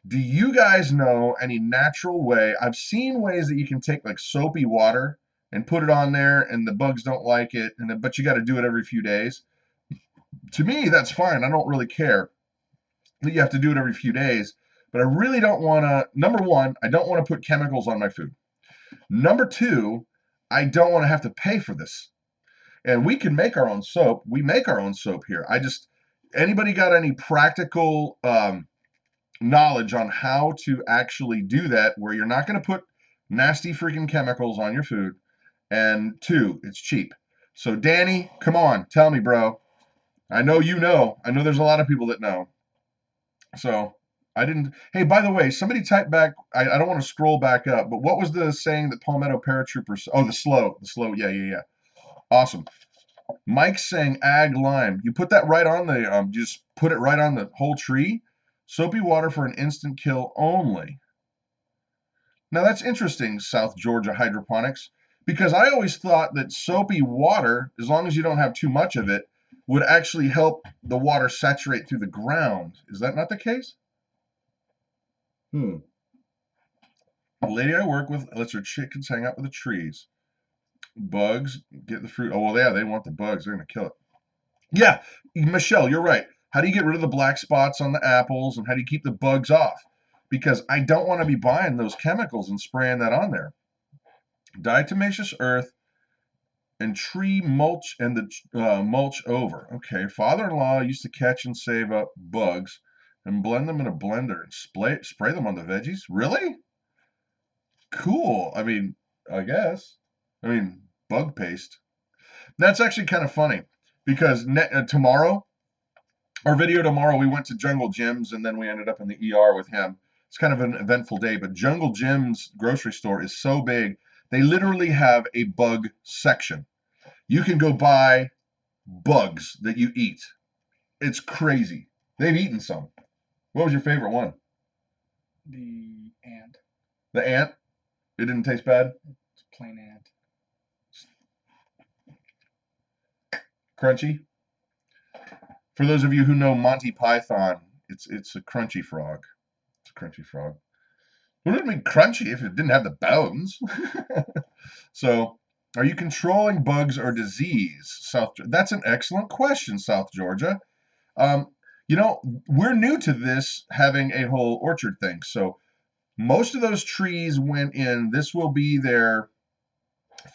Do you guys know any natural way? I've seen ways that you can take like soapy water and put it on there and the bugs don't like it, but you got to do it every few days. To me, that's fine. I don't really care that you have to do it every few days, but I really don't want to, number one, I don't want to put chemicals on my food. Number two, I don't want to have to pay for this. And we can make our own soap. We make our own soap here. Anybody got any practical knowledge on how to actually do that where you're not going to put nasty freaking chemicals on your food? And two, it's cheap. So Danny, come on, tell me, bro. I know you know. I know there's a lot of people that know. So I didn't. Hey, by the way, somebody type back. I don't want to scroll back up, but what was the saying that Palmetto paratroopers? Oh, the slow. Yeah. Awesome. Mike's saying ag lime. You put that right on the, just put it right on the whole tree. Soapy water for an instant kill only. Now that's interesting, South Georgia hydroponics, because I always thought that soapy water, as long as you don't have too much of it, would actually help the water saturate through the ground. Is that not the case? The lady I work with lets her chickens hang out with the trees. Bugs get the fruit. Oh, well, yeah, they want the bugs. They're going to kill it. Yeah, Michelle, you're right. How do you get rid of the black spots on the apples, and how do you keep the bugs off? Because I don't want to be buying those chemicals and spraying that on there. Diatomaceous earth and tree mulch and the mulch over. Okay, father-in-law used to catch and save up bugs and blend them in a blender and spray them on the veggies. Really? Cool. I mean, I guess. I mean, bug paste. That's actually kind of funny because tomorrow, our video tomorrow, we went to Jungle Jim's and then we ended up in the ER with him. It's kind of an eventful day, but Jungle Jim's grocery store is so big, they literally have a bug section. You can go buy bugs that you eat. It's crazy. They've eaten some. What was your favorite one? The ant. The ant? It didn't taste bad? It's plain ant. Crunchy? For those of you who know Monty Python, it's a crunchy frog. It's a crunchy frog. It wouldn't be crunchy if it didn't have the bones. So, are you controlling bugs or disease? That's an excellent question, South Georgia. You know, we're new to this, having a whole orchard thing. So, most of those trees went in. This will be their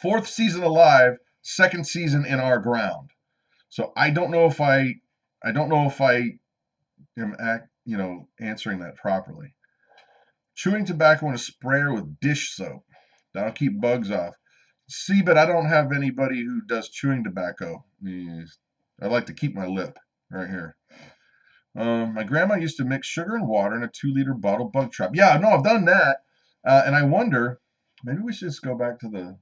4th season alive, 2nd season in our ground. So I don't know if I am answering that properly. Chewing tobacco in a sprayer with dish soap. That'll keep bugs off. See, but I don't have anybody who does chewing tobacco. I like to keep my lip right here. My grandma used to mix sugar and water in a 2-liter bottle bug trap. Yeah, no, I've done that. And I wonder, maybe we should just go back to the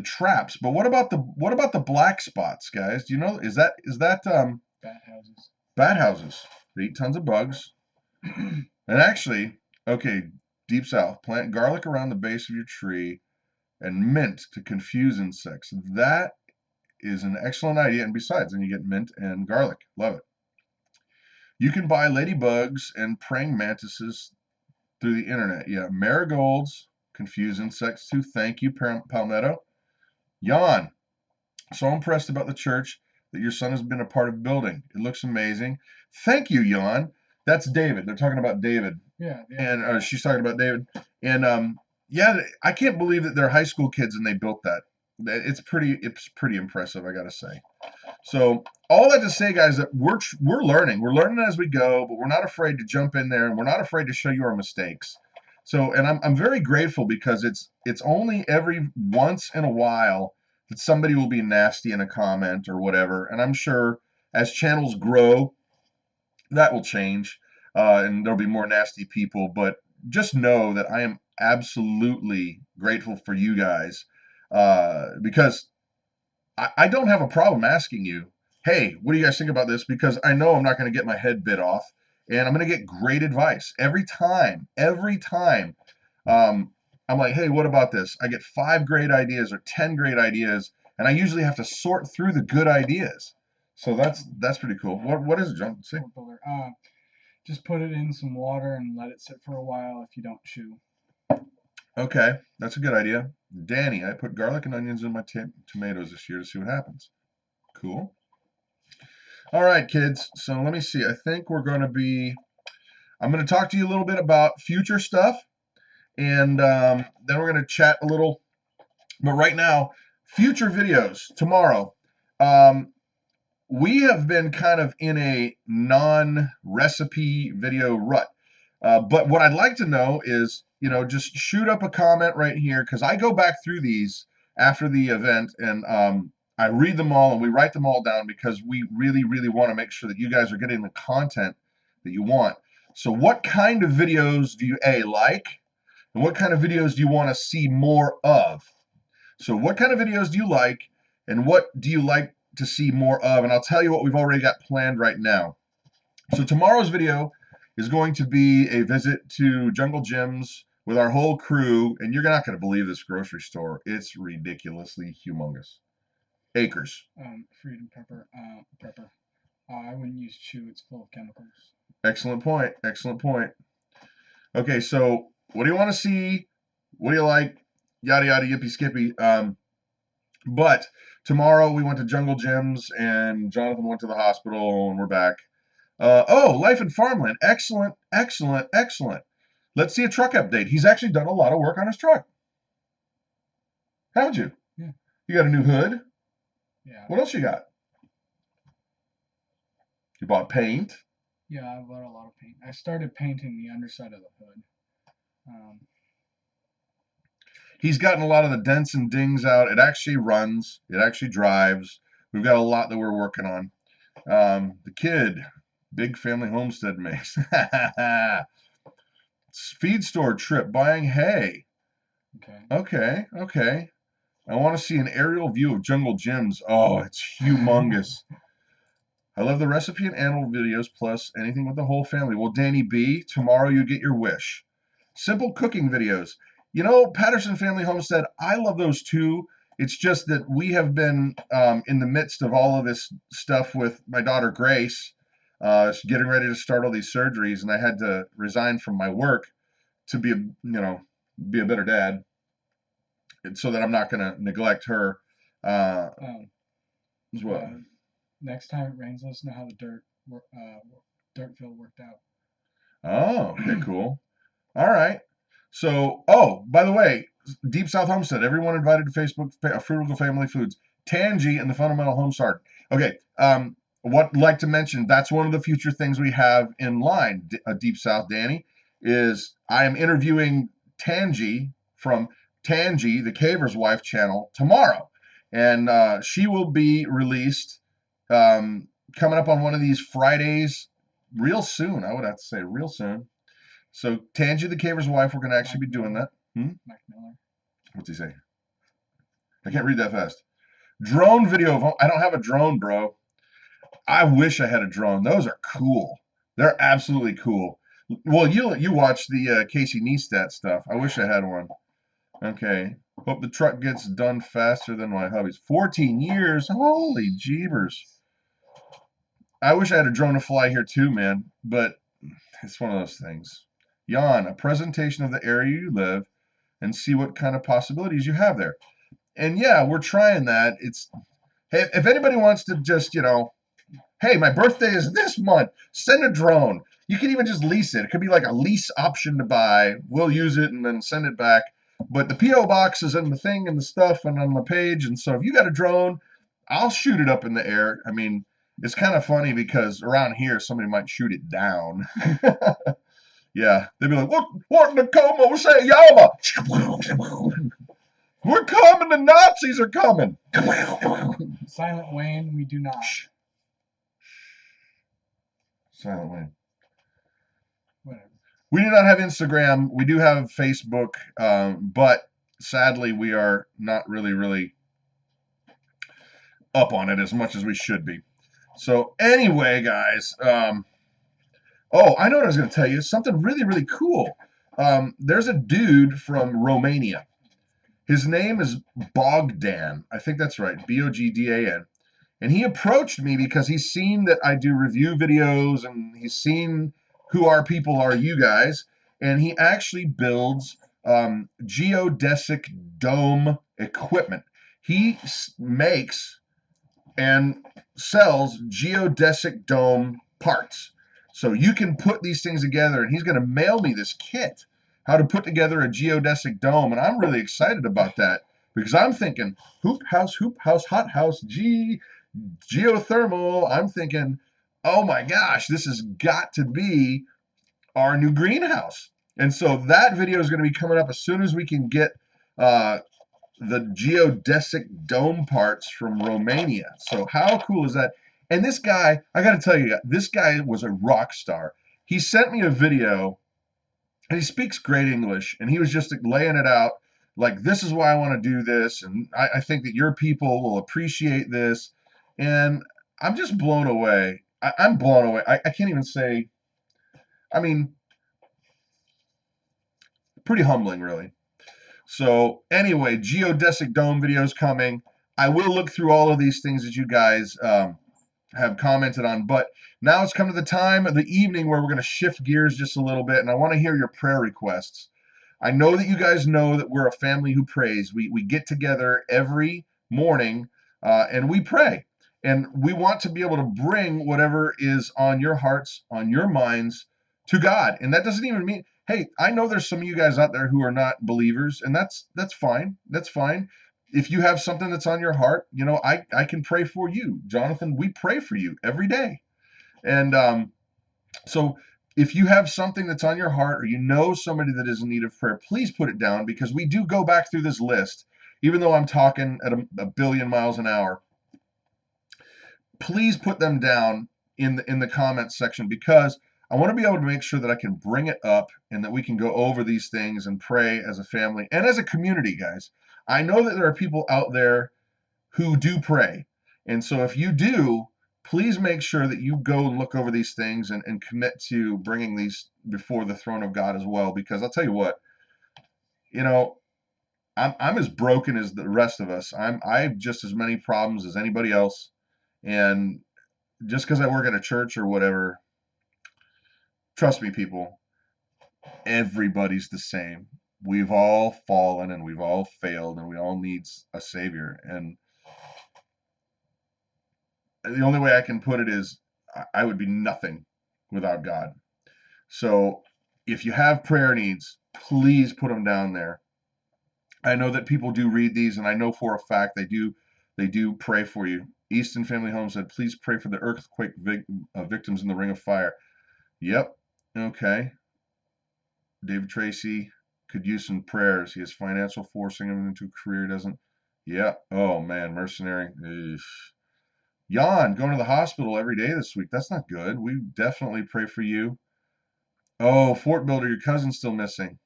traps. But what about the black spots, guys? Do you know, is that Bat houses. Bat houses. They eat tons of bugs. And actually, okay, deep south, plant garlic around the base of your tree and mint to confuse insects. That is an excellent idea. And besides, then you get mint and garlic. Love it. You can buy ladybugs and praying mantises through the internet. Yeah, marigolds confuse insects too. Thank you, Palmetto. Jan, so impressed about the church that your son has been a part of building. It looks amazing. Thank you, Jan. That's David. They're talking about David. Yeah. And she's talking about David. And yeah, I can't believe that they're high school kids and they built that. It's pretty impressive, I gotta say. So all that to say, guys, that we're learning. We're learning as we go, but we're not afraid to jump in there, and we're not afraid to show you our mistakes. So, and I'm very grateful because it's only every once in a while that somebody will be nasty in a comment or whatever, and I'm sure as channels grow, that will change, and there'll be more nasty people. But just know that I am absolutely grateful for you guys, because I don't have a problem asking you, hey, what do you guys think about this? Because I know I'm not going to get my head bit off, and I'm going to get great advice every time. Every time, I'm like, hey, what about this? I get 5 great ideas or 10 great ideas, and I usually have to sort through the good ideas. So that's pretty cool. What is it, John? Say. Just put it in some water and let it sit for a while if you don't chew. Okay, that's a good idea. Danny, I put garlic and onions in my tomatoes this year to see what happens. Cool. All right, kids. So let me see. I think I'm going to talk to you a little bit about future stuff, and then we're going to chat a little. But right now, future videos tomorrow. We have been kind of in a non-recipe video rut. But what I'd like to know is, just shoot up a comment right here, because I go back through these after the event, and I read them all and we write them all down because we really, really want to make sure that you guys are getting the content that you want. So what kind of videos do you like, and what kind of videos do you want to see more of? So what kind of videos do you like, and what do you like to see more of? And I'll tell you what we've already got planned right now. So tomorrow's video is going to be a visit to Jungle Jim's with our whole crew, and you're not going to believe this grocery store. It's ridiculously humongous. acres. Freedom pepper. Pepper. I wouldn't use chew. It's full of chemicals. Excellent point. Excellent point. Okay, so what do you want to see? What do you like? Yada yada yippee skippy. But tomorrow we went to Jungle Gyms and Jonathan went to the hospital and we're back. Oh, life and farmland. Excellent, excellent, excellent. Let's see a truck update. He's actually done a lot of work on his truck. Haven't you? Yeah. You got a new hood? Yeah. What else you got? You bought paint? Yeah, I bought a lot of paint. I started painting the underside of the hood. He's gotten a lot of the dents and dings out. It actually runs. It actually drives. We've got a lot that we're working on. The kid, Big Family Homestead makes. Feed store trip, buying hay. Okay. Okay. I want to see an aerial view of Jungle Gyms. Oh, it's humongous. I love the recipe and animal videos, plus anything with the whole family. Well, Danny B, tomorrow you get your wish. Simple cooking videos. You know, Patterson Family Homestead, I love those too. It's just that we have been in the midst of all of this stuff with my daughter Grace, getting ready to start all these surgeries, and I had to resign from my work to be a better dad, and so that I'm not going to neglect her as well. Next time it rains, let us know how the dirt field worked out. Oh, okay, cool. All right. So, oh, by the way, Deep South Homestead, everyone invited to Facebook, Frugal Family Foods, Tangy, and the Fundamental Home Start. Okay, what I'd like to mention, that's one of the future things we have in line, Deep South, Danny, is I am interviewing Tangy from Tangy, the Caver's Wife channel, tomorrow. And she will be released coming up on one of these Fridays real soon. I would have to say real soon. So Tangy the Caver's Wife, we're going to actually be doing that. Mike Miller. What's he say? I can't read that fast. Drone video of home. I don't have a drone, bro. I wish I had a drone. Those are cool. They're absolutely cool. Well, you watch the Casey Neistat stuff. I wish I had one. Okay. Hope the truck gets done faster than my hubby's. 14 years. Holy jeebers. I wish I had a drone to fly here too, man. But it's one of those things. Jan, a presentation of the area you live and see what kind of possibilities you have there. And yeah, we're trying that. Hey, if anybody wants to just, hey, my birthday is this month, send a drone. You can even just lease it. It could be like a lease option to buy. We'll use it and then send it back. But the P.O. box is in the thing and the stuff and on the page. And so if you got a drone, I'll shoot it up in the air. I mean, it's kind of funny because around here, somebody might shoot it down. Yeah, they'd be like, what in the Como say, Yama? We're coming, the Nazis are coming. Silent Wayne, we do not. Silent Wayne. Whatever. We do not have Instagram. We do have Facebook, but sadly we are not really up on it as much as we should be. So anyway, guys, oh, I know what I was going to tell you. Something really cool. There's a dude from Romania. His name is Bogdan. I think that's right. Bogdan. And he approached me because he's seen that I do review videos and he's seen who our people are, you guys. And he actually builds geodesic dome equipment. He makes and sells geodesic dome parts. So you can put these things together, and he's going to mail me this kit, how to put together a geodesic dome, and I'm really excited about that because I'm thinking hoop house, hot house, geothermal. I'm thinking, oh my gosh, this has got to be our new greenhouse. And so that video is going to be coming up as soon as we can get the geodesic dome parts from Romania. So how cool is that? And this guy, I got to tell you, this guy was a rock star. He sent me a video, and he speaks great English, and he was just laying it out, like, this is why I want to do this, and I think that your people will appreciate this. And I'm just blown away. I'm blown away. I can't even say, I mean, pretty humbling, really. So anyway, geodesic dome videos coming. I will look through all of these things that you guys have commented on, but now it's come to the time of the evening where we're going to shift gears just a little bit, and I want to hear your prayer requests. I know that you guys know that we're a family who prays. We get together every morning and we pray. And we want to be able to bring whatever is on your hearts, on your minds, to God. And that doesn't even mean, hey, I know there's some of you guys out there who are not believers, and that's fine. That's fine. If you have something that's on your heart, I can pray for you. Jonathan, we pray for you every day. And so if you have something that's on your heart, or you know somebody that is in need of prayer, please put it down, because we do go back through this list. Even though I'm talking at a billion miles an hour, please put them down in the comments section, because I want to be able to make sure that I can bring it up and that we can go over these things and pray as a family and as a community, guys. I know that there are people out there who do pray. And so if you do, please make sure that you go look over these things and commit to bringing these before the throne of God as well. Because I'll tell you what, I'm as broken as the rest of us. I have just as many problems as anybody else. And just because I work at a church or whatever, trust me, people, everybody's the same. We've all fallen and we've all failed and we all need a savior. And the only way I can put it is I would be nothing without God. So if you have prayer needs, please put them down there. I know that people do read these, and I know for a fact they do pray for you. Easton Family Homestead, please pray for the earthquake victims in the Ring of Fire. Yep. Okay. David Tracy could use some prayers. He has financial forcing him into a career he doesn't. Yeah. Oh man, mercenary. Ugh. Jan, going to the hospital every day this week. That's not good. We definitely pray for you. Oh, Fort Builder, your cousin's still missing.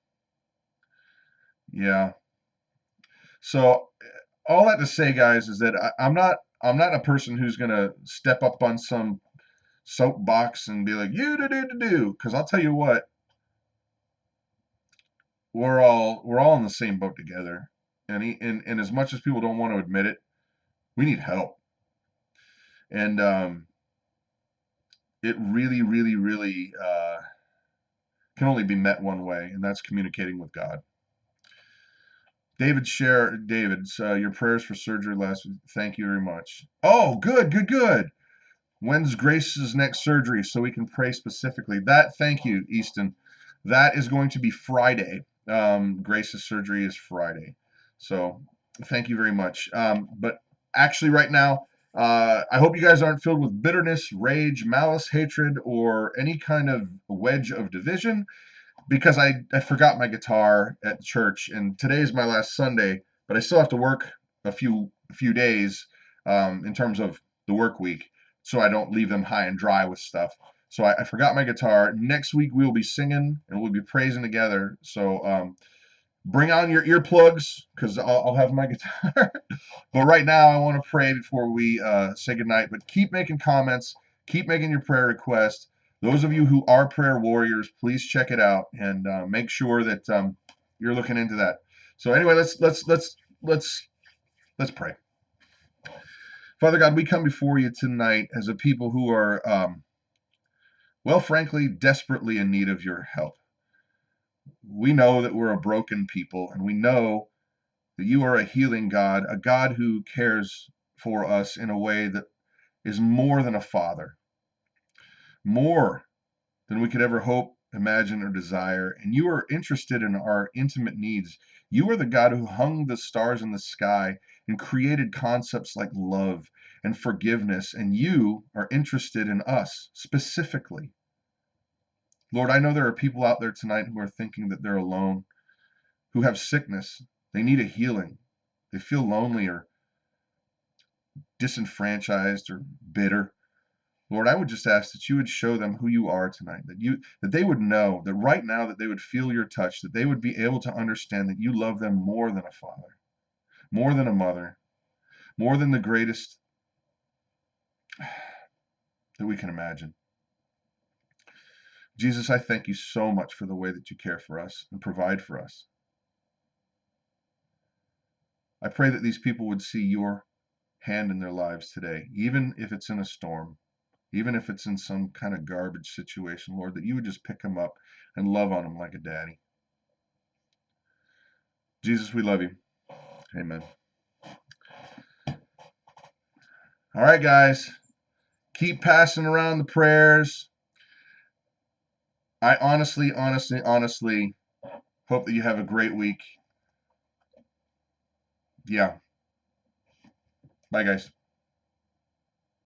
Yeah. So all that to say, guys, is that I'm not a person who's gonna step up on some soapbox and be like, you do, because I'll tell you what, we're all in the same boat together. And as much as people don't want to admit it, we need help. And it really, really, really can only be met one way, and that's communicating with God. David, your prayers for surgery last week. Thank you very much. Oh, good, good, good. When's Grace's next surgery so we can pray specifically? Thank you, Easton. That is going to be Friday. Grace's surgery is Friday. So thank you very much. But actually right now, I hope you guys aren't filled with bitterness, rage, malice, hatred, or any kind of wedge of division, because I forgot my guitar at church, and today is my last Sunday, but I still have to work a few days in terms of the work week, so I don't leave them high and dry with stuff. So I forgot my guitar. Next week we will be singing and we'll be praising together. So bring on your earplugs, because I'll have my guitar. But right now I want to pray before we say goodnight. But keep making comments, keep making your prayer requests. Those of you who are prayer warriors, please check it out and make sure that you're looking into that. So anyway, let's pray. Father God, we come before you tonight as a people who are, well, frankly, desperately in need of your help. We know that we're a broken people, and we know that you are a healing God, a God who cares for us in a way that is more than a father, more than we could ever hope, imagine, or desire. And you are interested in our intimate needs. You are the God who hung the stars in the sky and created concepts like love and forgiveness. And you are interested in us specifically. Lord, I know there are people out there tonight who are thinking that they're alone, who have sickness. They need a healing. They feel lonely or disenfranchised or bitter. Lord, I would just ask that you would show them who you are tonight, that they would know that right now, that they would feel your touch, that they would be able to understand that you love them more than a father, more than a mother, more than the greatest that we can imagine. Jesus, I thank you so much for the way that you care for us and provide for us. I pray that these people would see your hand in their lives today, even if it's in a storm, even if it's in some kind of garbage situation, Lord, that you would just pick them up and love on them like a daddy. Jesus, we love you. Amen. All right, guys. Keep passing around the prayers. I honestly hope that you have a great week. Yeah. Bye, guys.